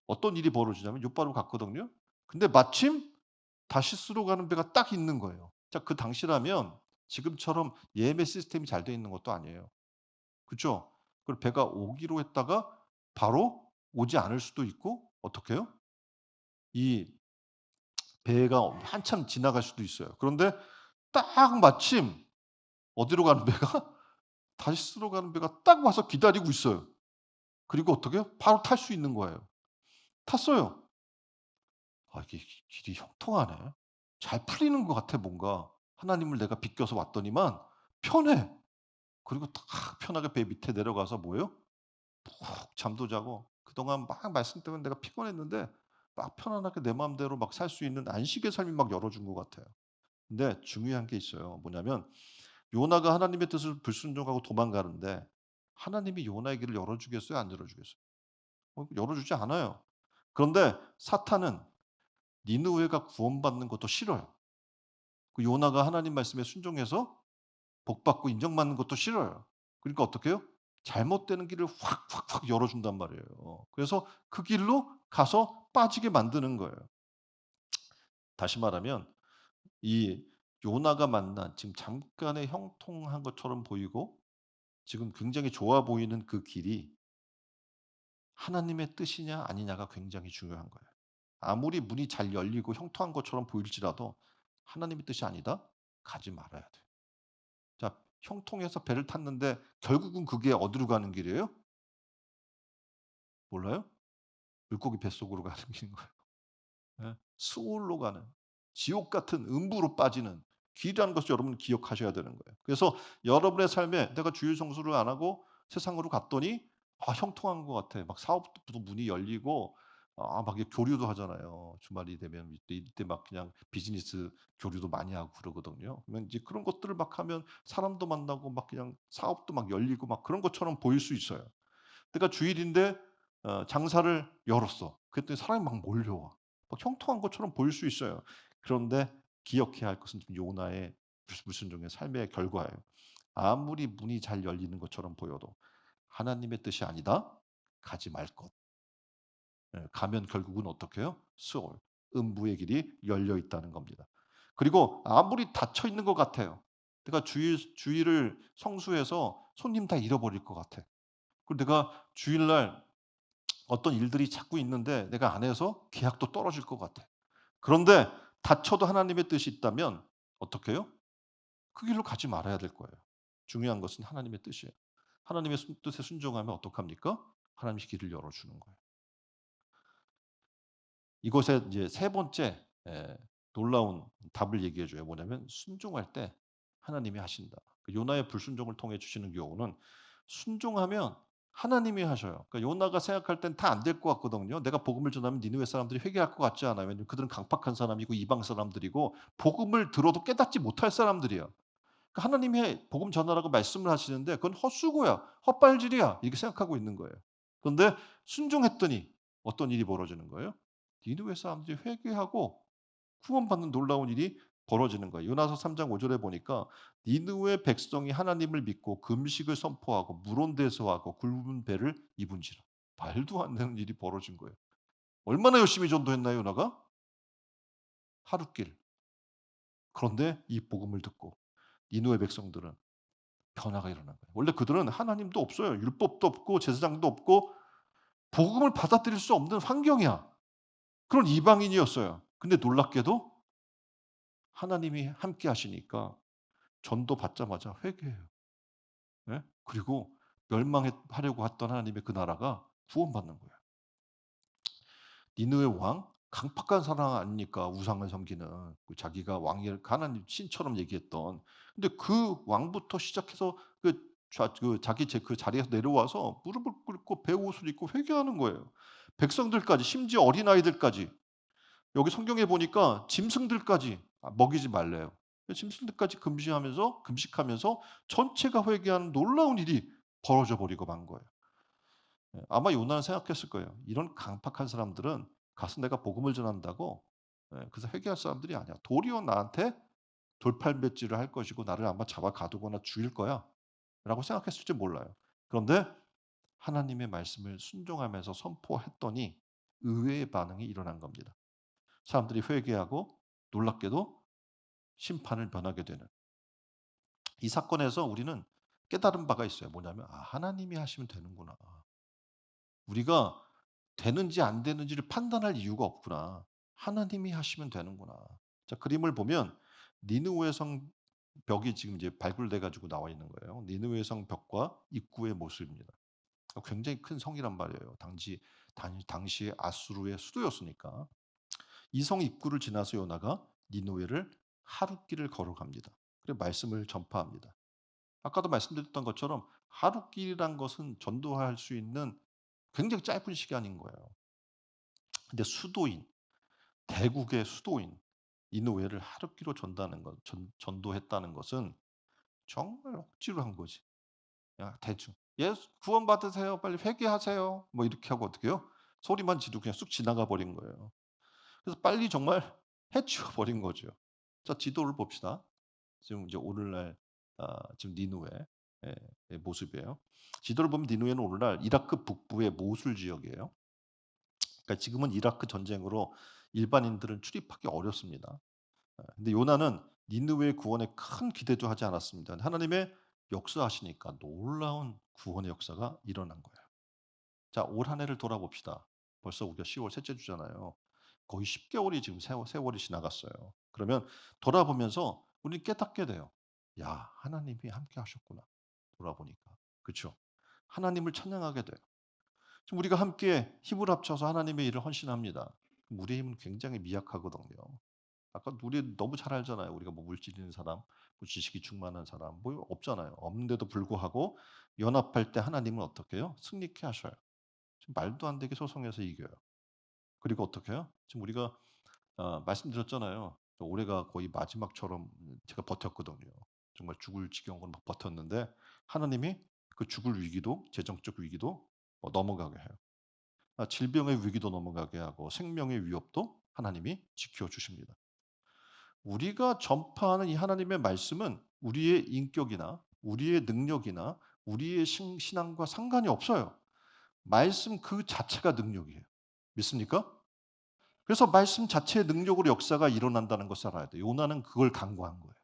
어떤 일이 벌어지냐면 욥바로 갔거든요. 근데 마침 다시스로 가는 배가 딱 있는 거예요. 자, 그 당시라면 지금처럼 예매 시스템이 잘 돼 있는 것도 아니에요. 그죠? 그리고 배가 오기로 했다가 바로 오지 않을 수도 있고 어떻게 해요? 이 배가 한참 지나갈 수도 있어요. 그런데 딱 마침 어디로 가는 배가 다시스로 가는 배가 딱 와서 기다리고 있어요. 그리고 어떻게 해요? 바로 탈 수 있는 거예요. 탔어요. 아, 이게 길이 형통하네. 잘 풀리는 것 같아 뭔가. 하나님을 내가 비껴서 왔더니만 편해. 그리고 딱 편하게 배 밑에 내려가서 뭐예요? 푹 잠도 자고 그동안 막 말씀 때문에 내가 피곤했는데 막 편안하게 내 마음대로 막 살 수 있는 안식의 삶이 막 열어준 것 같아요. 근데 중요한 게 있어요. 뭐냐면 요나가 하나님의 뜻을 불순종하고 도망가는데 하나님이 요나의 길을 열어주겠어요? 안 열어주겠어요? 열어주지 않아요. 그런데 사탄은 니느웨가 구원받는 것도 싫어요. 그 요나가 하나님 말씀에 순종해서 복받고 인정받는 것도 싫어요. 그러니까 어떻게 해요? 잘못되는 길을 확 열어준단 말이에요. 그래서 그 길로 가서 빠지게 만드는 거예요. 다시 말하면 이 요나가 만난 지금 잠깐의 형통한 것처럼 보이고 지금 굉장히 좋아 보이는 그 길이 하나님의 뜻이냐 아니냐가 굉장히 중요한 거예요. 아무리 문이 잘 열리고 형통한 것처럼 보일지라도 하나님의 뜻이 아니다? 가지 말아야 돼요. 자, 형통해서 배를 탔는데 결국은 그게 어디로 가는 길이에요? 몰라요? 물고기 뱃속으로 가는 길인 거예요. 예. 수올로 가는 지옥 같은 음부로 빠지는 길이라는 것을 여러분 기억하셔야 되는 거예요. 그래서 여러분의 삶에 내가 주일 성수를 안 하고 세상으로 갔더니 형통한 것 같아. 막 사업도 문이 열리고 막 이렇게 교류도 하잖아요. 주말이 되면 이때 막 그냥 비즈니스 교류도 많이 하고 그러거든요. 그러면 이제 그런 것들을 막 하면 사람도 만나고 막 그냥 사업도 막 열리고 막 그런 것처럼 보일 수 있어요. 그러니까 주일인데 장사를 열었어. 그랬더니 사람이 막 몰려와. 막 형통한 것처럼 보일 수 있어요. 그런데 기억해야 할 것은 지금 요나의 불순종의 삶의 결과예요. 아무리 문이 잘 열리는 것처럼 보여도 하나님의 뜻이 아니다. 가지 말 것. 가면 결국은 어떻게 해요? 수월, 음부의 길이 열려 있다는 겁니다. 그리고 아무리 닫혀 있는 것 같아요. 내가 주일을 성수해서 손님 다 잃어버릴 것 같아. 그리고 내가 주일날 어떤 일들이 자꾸 있는데 내가 안 해서 계약도 떨어질 것 같아. 그런데 다쳐도 하나님의 뜻이 있다면 어떻게 해요? 그 길로 가지 말아야 될 거예요. 중요한 것은 하나님의 뜻이에요. 하나님의 뜻에 순종하면 어떡합니까? 하나님이 길을 열어주는 거예요. 이것의 이제 세 번째 놀라운 답을 얘기해 줘요. 뭐냐면 순종할 때 하나님이 하신다. 그 요나의 불순종을 통해 주시는 교훈은 순종하면 하나님이 하셔요. 그러니까 요나가 생각할 땐 다 안 될 것 같거든요. 내가 복음을 전하면 니느웨 사람들이 회개할 것 같지 않아요. 왜냐면 그들은 강팍한 사람이고 이방 사람들이고 복음을 들어도 깨닫지 못할 사람들이에요. 그러니까 하나님이 복음 전하라고 말씀을 하시는데 그건 헛수고야, 헛발질이야 이렇게 생각하고 있는 거예요. 그런데 순종했더니 어떤 일이 벌어지는 거예요? 니느웨 사람들이 회개하고 구원받는 놀라운 일이 벌어지는 거예요. 요나서 3장 5 절에 보니까 니느웨 백성이 하나님을 믿고 금식을 선포하고 물온대서하고 굵은 배를 입은지라. 말도 안 되는 일이 벌어진 거예요. 얼마나 열심히 전도했나요, 요나가? 하루길. 그런데 이 복음을 듣고 니느웨 백성들은 변화가 일어난 거예요. 원래 그들은 하나님도 없어요. 율법도 없고 제사장도 없고 복음을 받아들일 수 없는 환경이야. 그런 이방인이었어요. 근데 놀랍게도 하나님이 함께 하시니까 전도 받자마자 회개해요. 예? 그리고 멸망하려고 했던 하나님의 그 나라가 구원받는 거예요. 니느웨 왕 강팍한 사람 아닙니까? 우상을 섬기는 그 자기가 왕이 하나님 신처럼 얘기했던. 근데 그 왕부터 시작해서 그 자기 그 자리에서 내려와서 무릎을 꿇고 베옷을 입고 회개하는 거예요. 백성들까지 심지어 어린아이들까지 여기 성경에 보니까 짐승들까지 먹이지 말래요. 짐승들까지 금식하면서 전체가 회개하는 놀라운 일이 벌어져 버리고 만 거예요. 아마 요나는 생각했을 거예요. 이런 강팍한 사람들은 가서 내가 복음을 전한다고 그래서 회개할 사람들이 아니야. 도리어 나한테 돌팔매질을 할 것이고 나를 아마 잡아 가두거나 죽일 거야라고 생각했을지 몰라요. 그런데 하나님의 말씀을 순종하면서 선포했더니 의외의 반응이 일어난 겁니다. 사람들이 회개하고 놀랍게도 심판을 면하게 되는 이 사건에서 우리는 깨달은 바가 있어요. 뭐냐면 '아 하나님이 하시면 되는구나. 우리가 되는지 안 되는지를 판단할 이유가 없구나. 하나님이 하시면 되는구나.' 자 그림을 보면 니느웨 성 벽이 지금 이제 발굴돼 가지고 나와 있는 거예요. 니느웨 성 벽과 입구의 모습입니다. 굉장히 큰 성이란 말이에요. 당시에 아수르의 수도였으니까. 이 성 입구를 지나서 요나가 니느웨를 하룻길을 걸어갑니다. 그리고 말씀을 전파합니다. 아까도 말씀드렸던 것처럼 하룻길이란 것은 전도할 수 있는 굉장히 짧은 시간인 거예요. 근데 대국의 수도인 니느웨를 하룻길로 전도했다는 것은 정말 억지로 한 거지. 야 대충 "예수 구원 받으세요. 빨리 회개하세요." 뭐 이렇게 하고 어떻게 해요? 소리만 지르고 그냥 쑥 지나가 버린 거예요. 그래서 빨리 정말 해치워 버린 거죠. 자 지도를 봅시다. 지금 이제 오늘날 지금 니느웨 의 모습이에요. 지도를 보면 니느웨는 오늘날 이라크 북부의 모술 지역이에요. 그러니까 지금은 이라크 전쟁으로 일반인들은 출입하기 어렵습니다. 근데 요나는 니느웨의 구원에 큰 기대도 하지 않았습니다. 하나님의 역사하시니까 놀라운 구원의 역사가 일어난 거예요. 자 올 한 해를 돌아봅시다. 벌써 우리가 10월 셋째 주잖아요. 거의 10 개월이 지금 세월이 지나갔어요. 그러면 돌아보면서 우리는 깨닫게 돼요. '야 하나님이 함께 하셨구나.' 돌아보니까. 그쵸? 하나님을 찬양하게 돼요. 지금 우리가 함께 힘을 합쳐서 하나님의 일을 헌신합니다. 그럼 우리의 힘은 굉장히 미약하거든요. 아까 우리 너무 잘 알잖아요. 우리가 뭐 물질 있는 사람, 뭐 지식이 충만한 사람 뭐 없잖아요. 없는데도 불구하고 연합할 때 하나님은 어떻게 해요? 승리케 하셔요. 지금 말도 안 되게 소송해서 이겨요. 그리고 어떻게 해요? 지금 우리가 말씀드렸잖아요. 올해가 거의 마지막처럼 제가 버텼거든요. 정말 죽을 지경으로 막 버텼는데 하나님이 그 죽을 위기도 재정적 위기도 넘어가게 해요. 질병의 위기도 넘어가게 하고 생명의 위협도 하나님이 지켜 주십니다. 우리가 전파하는 이 하나님의 말씀은 우리의 인격이나 우리의 능력이나 우리의 신앙과 상관이 없어요. 말씀 그 자체가 능력이에요. 믿습니까? 그래서 말씀 자체의 능력으로 역사가 일어난다는 것을 알아야 돼요. 요나는 그걸 간구한 거예요.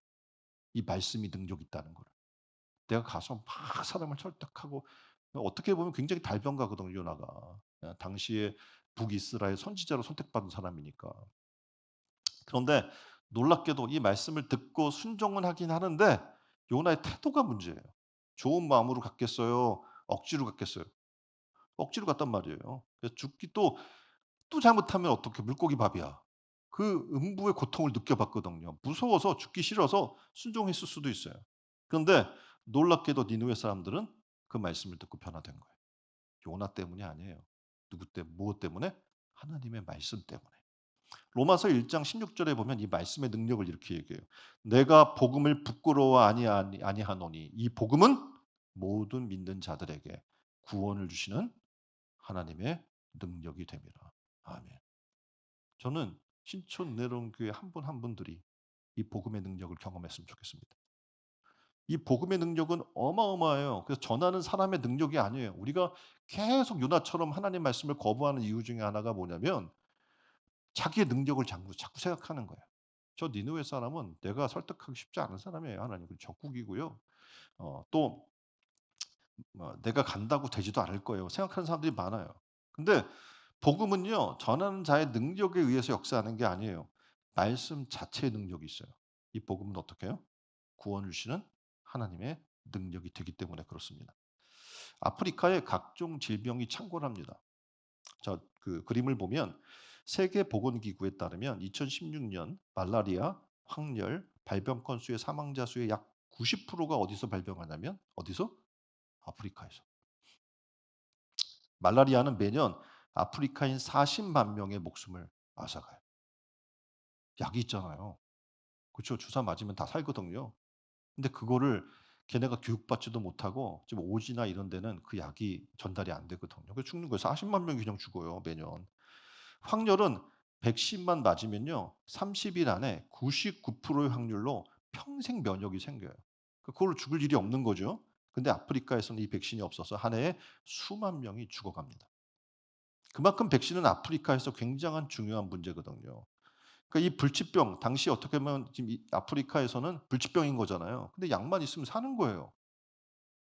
이 말씀이 능력이 있다는 거를. 내가 가서 막 사람을 설득하고 어떻게 보면 굉장히 달변가거든요, 요나가. 당시에 북이스라엘 선지자로 선택받은 사람이니까. 그런데 놀랍게도 이 말씀을 듣고 순종은 하긴 하는데 요나의 태도가 문제예요. 좋은 마음으로 갔겠어요? 억지로 갔겠어요? 억지로 갔단 말이에요. 그래서 죽기 또 잘못하면 어떻게 물고기 밥이야. 그 음부의 고통을 느껴봤거든요. 무서워서 죽기 싫어서 순종했을 수도 있어요. 그런데 놀랍게도 니느웨 사람들은 그 말씀을 듣고 변화된 거예요. 요나 때문이 아니에요. 무엇 때문에? 하나님의 말씀 때문에. 로마서 1장 16 절에 보면 이 말씀의 능력을 이렇게 얘기해요. "내가 복음을 부끄러워 아니하노니 이 복음은 모든 믿는 자들에게 구원을 주시는 하나님의 능력이 됨이라." 아멘. 저는 신촌 은혜로운 교회 한 분 한 분들이 이 복음의 능력을 경험했으면 좋겠습니다. 이 복음의 능력은 어마어마해요. 그래서 전하는 사람의 능력이 아니에요. 우리가 계속 요나처럼 하나님 말씀을 거부하는 이유 중에 하나가 뭐냐면 자기의 능력을 자꾸 생각하는 거예요. 저 니느웨 사람은 내가 설득하기 쉽지 않은 사람이에요. 하나님 그 적국이고요. 또 내가 간다고 되지도 않을 거예요. 생각하는 사람들이 많아요. 근데 복음은요. 전하는 자의 능력에 의해서 역사하는 게 아니에요. 말씀 자체의 능력이 있어요. 이 복음은 어떻게 해요? 구원을 주시는 하나님의 능력이 되기 때문에 그렇습니다. 아프리카에 각종 질병이 창궐합니다. 자, 그 그림을 보면 세계 보건 기구에 따르면 2016년 말라리아, 황열, 발병 건수의 사망자 수의 약 90%가 어디서 발병하냐면 어디서? 아프리카에서. 말라리아는 매년 아프리카인 40만 명의 목숨을 앗아가요. 약이 있잖아요. 그쵸. 주사 맞으면 다 살거든요. 근데 그거를 걔네가 교육받지도 못하고 지금 오지나 이런 데는 그 약이 전달이 안 되거든요. 그래서 죽는 거예요. 40만 명이 그냥 죽어요, 매년. 확률은 백신만 맞으면요. 30일 안에 99%의 확률로 평생 면역이 생겨요. 그걸로 죽을 일이 없는 거죠. 근데 아프리카에서는 이 백신이 없어서 한 해에 수만 명이 죽어갑니다. 그만큼 백신은 아프리카에서 굉장한 중요한 문제거든요. 그러니까 이 불치병 당시 어떻게 보면 지금 이 아프리카에서는 불치병인 거잖아요. 근데 약만 있으면 사는 거예요.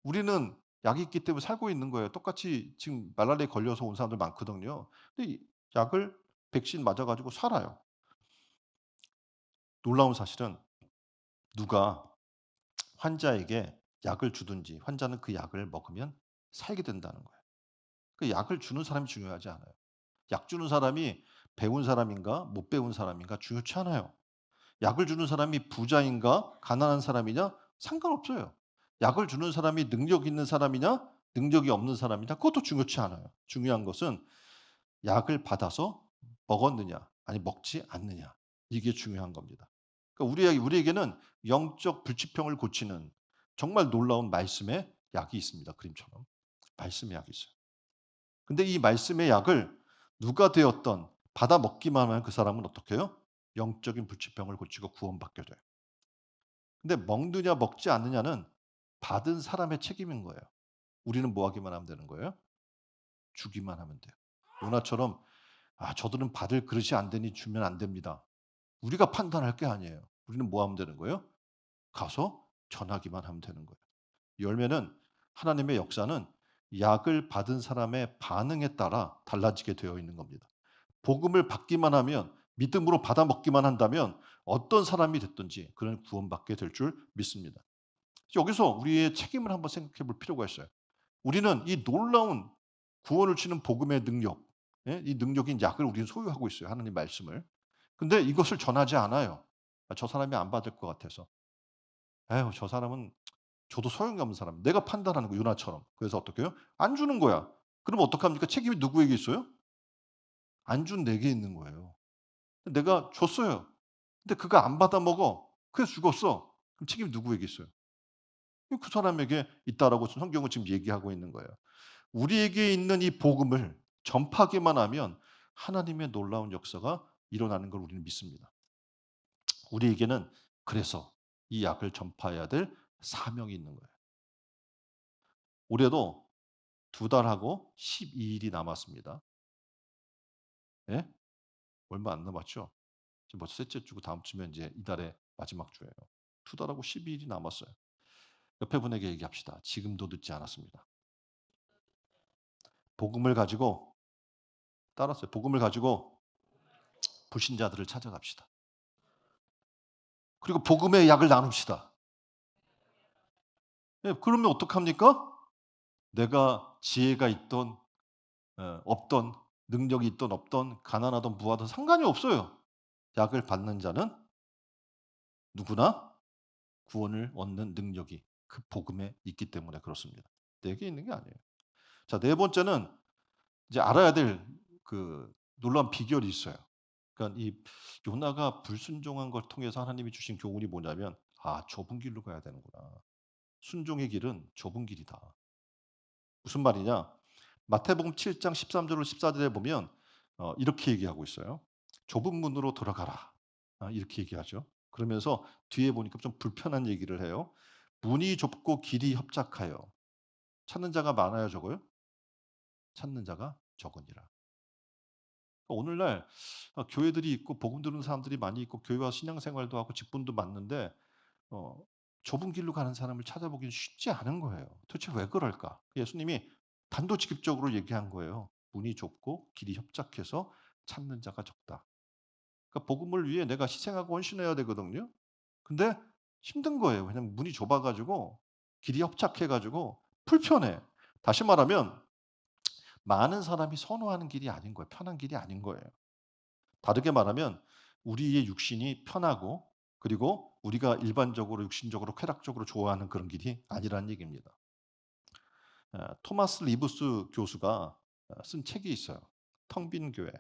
우리는 약이 있기 때문에 살고 있는 거예요. 똑같이 지금 말라리아에 걸려서 온 사람들 많거든요. 근데 이 약을 백신 맞아 가지고 살아요. 놀라운 사실은 누가 환자에게 약을 주든지 환자는 그 약을 먹으면 살게 된다는 거예요. 그 약을 주는 사람이 중요하지 않아요. 약 주는 사람이 배운 사람인가 못 배운 사람인가 중요치 않아요. 약을 주는 사람이 부자인가 가난한 사람이냐 상관없어요. 약을 주는 사람이 능력 있는 사람이냐 능력이 없는 사람이냐 그것도 중요치 않아요. 중요한 것은 약을 받아서 먹었느냐 아니 먹지 않느냐 이게 중요한 겁니다. 그러니까 우리에게는 영적 불치병을 고치는 정말 놀라운 말씀의 약이 있습니다. 그림처럼. 말씀의 약이 있어요. 근데 이 말씀의 약을 누가 되었던 받아 먹기만 하면 그 사람은 어떻게 해요? 영적인 불치병을 고치고 구원받게 돼요. 근데 먹느냐 먹지 않느냐는 받은 사람의 책임인 거예요. 우리는 뭐 하기만 하면 되는 거예요? 주기만 하면 돼요. 요나처럼 저들은 받을 그릇이 안 되니 주면 안 됩니다. 우리가 판단할 게 아니에요. 우리는 뭐 하면 되는 거예요? 가서 전하기만 하면 되는 거예요. 열매는 하나님의 역사는 약을 받은 사람의 반응에 따라 달라지게 되어 있는 겁니다. 복음을 받기만 하면 믿음으로 받아 먹기만 한다면 어떤 사람이 됐든지 그는 구원받게 될 줄 믿습니다. 여기서 우리의 책임을 한번 생각해 볼 필요가 있어요. 우리는 이 놀라운 구원을 주는 복음의 능력, 이 능력인 약을 우리는 소유하고 있어요. 하나님 말씀을. 근데 이것을 전하지 않아요. 저 사람이 안 받을 것 같아서. 에휴, 저 사람은 저도 소용이 없는 사람. 내가 판단하는 거 요나처럼. 그래서 어떻게 해요? 안 주는 거야. 그럼 어떡합니까? 책임이 누구에게 있어요? 안 준 내게 있는 거예요. 내가 줬어요. 근데 그가 안 받아 먹어. 그래서 죽었어. 그럼 책임이 누구에게 있어요? 그 사람에게 있다라고 성경은 지금 얘기하고 있는 거예요. 우리에게 있는 이 복음을 전파하기만 하면 하나님의 놀라운 역사가 일어나는 걸 우리는 믿습니다. 우리에게는 그래서 이 약을 전파해야 될 사명이 있는 거예요. 올해도 2달하고 12일이 남았습니다. 예? 얼마 안 남았죠? 지금 벌써 셋째 주고 다음 주면 이제 이달의 마지막 주예요. 2달하고 12일이 남았어요. 옆에 분에게 얘기합시다. 지금도 늦지 않았습니다. 복음을 가지고 따랐어요. 복음을 가지고 불신자들을 찾아갑시다. 그리고 복음의 약을 나눕시다. 예, 그러면 어떡합니까? 내가 지혜가 있던 없던 능력이 있던 없던 가난하던 부하든 상관이 없어요. 약을 받는 자는 누구나 구원을 얻는 능력이 그 복음에 있기 때문에 그렇습니다. 내게 있는 게 아니에요. 자, 네 번째는 이제 알아야 될 그 놀라운 비결이 있어요. 그러니까 이 요나가 불순종한 걸 통해서 하나님이 주신 교훈이 뭐냐면 좁은 길로 가야 되는구나. 순종의 길은 좁은 길이다. 무슨 말이냐? 마태복음 7장 13절로 14절에 보면 이렇게 얘기하고 있어요. "좁은 문으로 들어가라." 이렇게 얘기하죠. 그러면서 뒤에 보니까 좀 불편한 얘기를 해요. "문이 좁고 길이 협착하여 찾는 자가 많아요, 적어요? 찾는 자가 적으니라." 오늘날 교회들이 있고 복음 들은 사람들이 많이 있고 교회 와서 신앙생활도 하고 직분도 맡는데 어 좁은 길로 가는 사람을 찾아보기는 쉽지 않은 거예요. 도대체 왜 그럴까? 예수님이 단도직입적으로 얘기한 거예요. "문이 좁고 길이 협착해서 찾는 자가 적다." 그러니까 복음을 위해 내가 희생하고 헌신해야 되거든요. 근데 힘든 거예요. 왜냐하면 문이 좁아 가지고 길이 협착해 가지고 불편해. 다시 말하면 많은 사람이 선호하는 길이 아닌 거예요. 편한 길이 아닌 거예요. 다르게 말하면 우리의 육신이 편하고 그리고 우리가 일반적으로 육신적으로 쾌락적으로 좋아하는 그런 길이 아니라는 얘기입니다. 토마스 리브스 교수가 쓴 책이 있어요. 텅 빈 교회,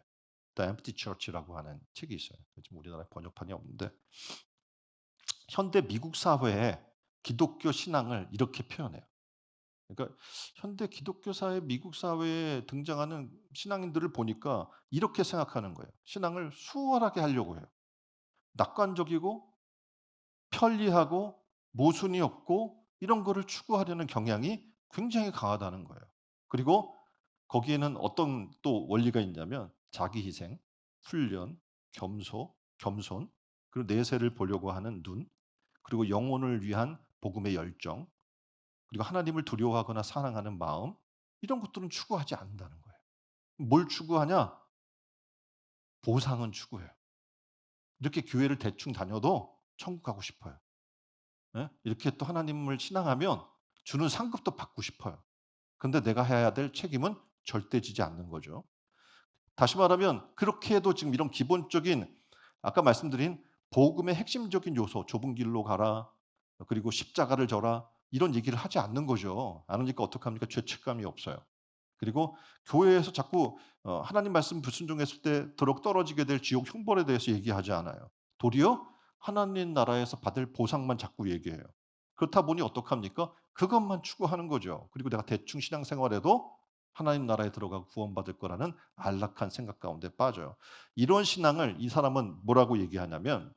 The Empty Church라고 하는 책이 있어요. 지금 우리나라에 번역판이 없는데 현대 미국 사회의 기독교 신앙을 이렇게 표현해요. 그러니까 현대 기독교 사회, 미국 사회에 등장하는 신앙인들을 보니까 이렇게 생각하는 거예요. 신앙을 수월하게 하려고 해요. 낙관적이고 편리하고 모순이 없고 이런 거를 추구하려는 경향이 굉장히 강하다는 거예요. 그리고 거기에는 어떤 또 원리가 있냐면 자기 희생, 훈련, 겸손, 그리고 내세를 보려고 하는 눈, 그리고 영혼을 위한 복음의 열정, 그리고 하나님을 두려워하거나 사랑하는 마음, 이런 것들은 추구하지 않는다는 거예요. 뭘 추구하냐? 보상은 추구해요. 이렇게 교회를 대충 다녀도 천국 가고 싶어요. 예? 이렇게 또 하나님을 신앙하면 주는 상급도 받고 싶어요. 근데 내가 해야 될 책임은 절대 지지 않는 거죠. 다시 말하면 그렇게 해도 지금 이런 기본적인 아까 말씀드린 복음의 핵심적인 요소, 좁은 길로 가라, 그리고 십자가를 져라, 이런 얘기를 하지 않는 거죠. 안 하니까 어떡합니까? 죄책감이 없어요. 그리고 교회에서 자꾸 하나님 말씀 불순종했을 때 더욱 떨어지게 될 지옥 형벌에 대해서 얘기하지 않아요. 도리어 하나님 나라에서 받을 보상만 자꾸 얘기해요. 그렇다 보니 어떡합니까? 그것만 추구하는 거죠. 그리고 내가 대충 신앙생활해도 하나님 나라에 들어가고 구원받을 거라는 안락한 생각 가운데 빠져요. 이런 신앙을 이 사람은 뭐라고 얘기하냐면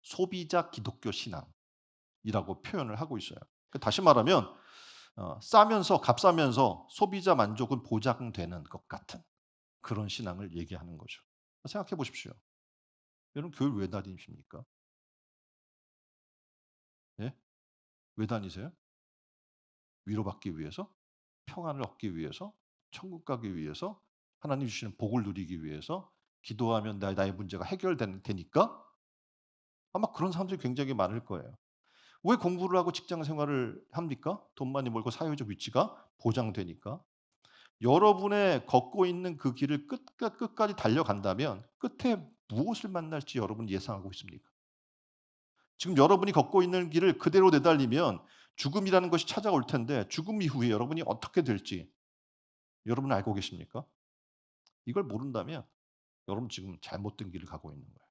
소비자 기독교 신앙이라고 표현을 하고 있어요. 다시 말하면 싸면서 값싸면서 소비자 만족은 보장되는 것 같은 그런 신앙을 얘기하는 거죠. 생각해 보십시오. 여러분 교회를 왜 다니십니까? 예? 왜 다니세요? 위로받기 위해서? 평안을 얻기 위해서? 천국 가기 위해서? 하나님 주시는 복을 누리기 위해서? 기도하면 나의 문제가 되니까? 아마 그런 사람들이 굉장히 많을 거예요. 왜 공부를 하고 직장 생활을 합니까? 돈 많이 벌고 사회적 위치가 보장되니까. 여러분의 걷고 있는 그 길을 끝까지 달려간다면 끝에 무엇을 만날지 여러분 예상하고 있습니까? 지금 여러분이 걷고 있는 길을 그대로 내달리면 죽음이라는 것이 찾아올 텐데 죽음 이후에 여러분이 어떻게 될지 여러분은 알고 계십니까? 이걸 모른다면 여러분 지금 잘못된 길을 가고 있는 거예요.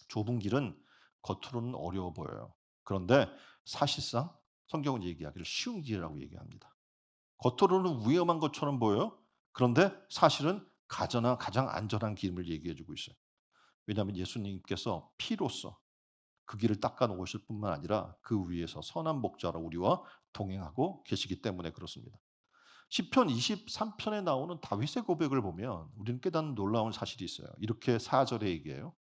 좁은 길은 겉으로는 어려워 보여요. 그런데 사실상 성경은 얘기하기를 쉬운 길이라고 얘기합니다. 겉으로는 위험한 것처럼 보여요. 그런데 사실은 가장 안전한 길을 얘기해 주고 있어요. 왜냐하면 예수님께서 피로써 그 길을 닦아 놓으실 뿐만 아니라 그 위에서 선한 목자로 우리와 동행하고 계시기 때문에 그렇습니다. 시편 23편에 나오는 다윗의 고백을 보면 우리는 깨닫는 놀라운 사실이 있어요. 이렇게 4절에 얘기해요.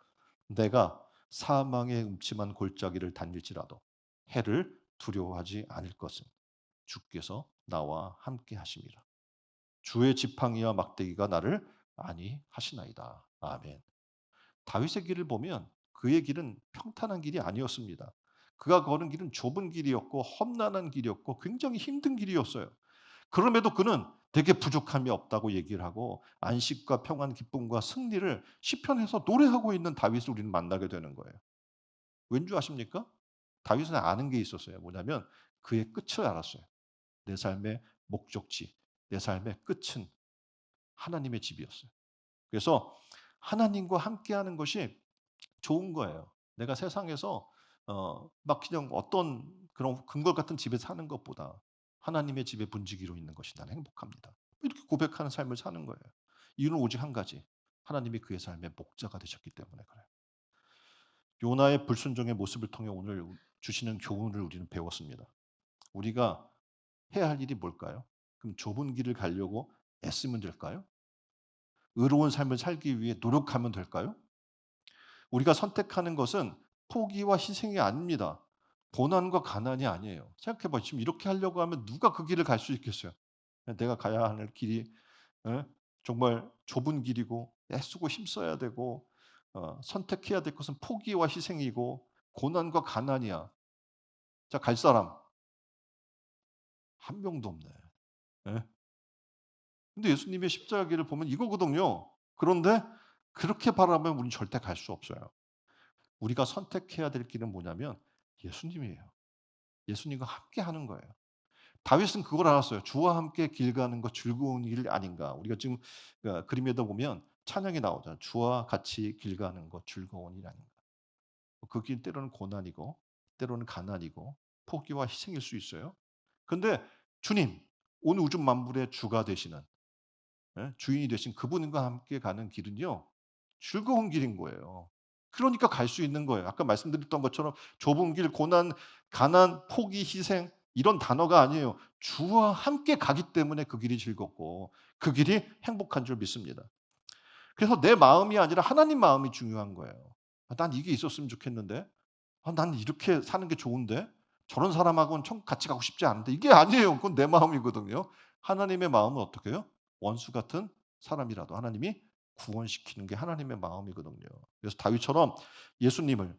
내가 사망의 음침한 골짜기를 다닐지라도 해를 두려워하지 않을 것은 주께서 나와 함께 하심이라. 주의 지팡이와 막대기가 나를 안위하시나이다. 아멘. 다윗의 길을 보면 그의 길은 평탄한 길이 아니었습니다. 그가 걸은 길은 좁은 길이었고 험난한 길이었고 굉장히 힘든 길이었어요. 그럼에도 그는 되게 부족함이 없다고 얘기를 하고 안식과 평안, 기쁨과 승리를 시편에서 노래하고 있는 다윗을 우리는 만나게 되는 거예요. 왠지 아십니까? 다윗은 아는 게 있었어요. 뭐냐면 그의 끝을 알았어요. 내 삶의 목적지, 내 삶의 끝은 하나님의 집이었어요. 그래서 하나님과 함께하는 것이 좋은 거예요. 내가 세상에서 막 그냥 어떤 그런 궁궐 같은 집에 사는 것보다 하나님의 집에 분지기로 있는 것이 나는 행복합니다. 이렇게 고백하는 삶을 사는 거예요. 이유는 오직 한 가지. 하나님이 그의 삶의 목자가 되셨기 때문에 그래요. 요나의 불순종의 모습을 통해 오늘 주시는 교훈을 우리는 배웠습니다. 우리가 해야 할 일이 뭘까요? 그럼 좁은 길을 가려고 애쓰면 될까요? 의로운 삶을 살기 위해 노력하면 될까요? 우리가 선택하는 것은 포기와 희생이 아닙니다. 고난과 가난이 아니에요. 생각해 봐요. 지금 이렇게 하려고 하면 누가 그 길을 갈 수 있겠어요? 내가 가야 하는 길이 예? 정말 좁은 길이고 애쓰고 힘써야 되고 선택해야 될 것은 포기와 희생이고 고난과 가난이야. 자, 갈 사람 한 명도 없네. 예? 근데 예수님의 십자가 길을 보면 이거거든요. 그런데 그렇게 바라보면 우리는 절대 갈 수 없어요. 우리가 선택해야 될 길은 뭐냐면 예수님이에요. 예수님과 함께 하는 거예요. 다윗은 그걸 알았어요. 주와 함께 길 가는 것 즐거운 일 아닌가. 우리가 지금 그림에다 보면 찬양이 나오잖아요. 주와 같이 길 가는 것 즐거운 일 아닌가. 그 길 때로는 고난이고 때로는 가난이고 포기와 희생일 수 있어요. 근데 주님, 온 우주 만물의 주가 되시는 주인이 되신 그분과 함께 가는 길은요. 즐거운 길인 거예요. 그러니까 갈 수 있는 거예요. 아까 말씀드렸던 것처럼 좁은 길, 고난, 가난, 포기, 희생 이런 단어가 아니에요. 주와 함께 가기 때문에 그 길이 즐겁고 그 길이 행복한 줄 믿습니다. 그래서 내 마음이 아니라 하나님 마음이 중요한 거예요. '아 난 이게 있었으면 좋겠는데. 아 난 이렇게 사는 게 좋은데. 저런 사람하고는 천국 같이 가고 싶지 않은데.' 이게 아니에요. 그건 내 마음이거든요. 하나님의 마음은 어떻게 해요? 원수 같은 사람이라도 하나님이 구원시키는 게 하나님의 마음이거든요. 그래서 다윗처럼 예수님을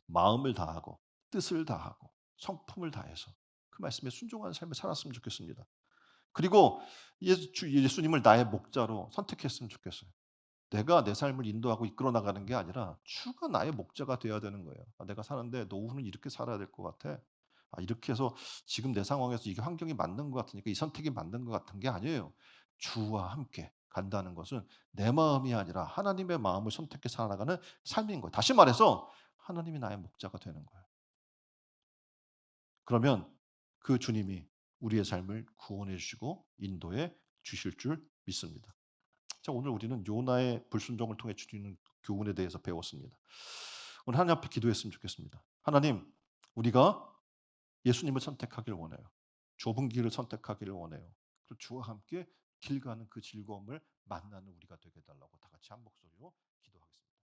마음을 다하고 뜻을 다하고 성품을 다해서 그 말씀에 순종하는 삶을 살았으면 좋겠습니다. 그리고 예수님을 나의 목자로 선택했으면 좋겠어요. 내가 내 삶을 인도하고 이끌어 나가는 게 아니라 주가 나의 목자가 되어야 되는 거예요. '아 내가 사는데 노후는 이렇게 살아야 될 것 같아. 아 이렇게 해서 지금 내 상황에서 이게 환경이 맞는 것 같으니까 이 선택이 맞는 것 같은 게 아니에요. 주와 함께 간다는 것은 내 마음이 아니라 하나님의 마음을 선택해 살아가는 삶인 거예요. 다시 말해서 하나님이 나의 목자가 되는 거예요. 그러면 그 주님이 우리의 삶을 구원해 주시고 인도해 주실 줄 믿습니다. 자, 오늘 우리는 요나의 불순종을 통해 주시는 교훈에 대해서 배웠습니다. 오늘 하나님 앞에 기도했으면 좋겠습니다. 하나님, 우리가 예수님을 선택하기를 원해요. 좁은 길을 선택하기를 원해요. 그리고 주와 함께 길 가는 그 즐거움을 만나는 우리가 되게 해달라고 다 같이 한 목소리로 기도하겠습니다.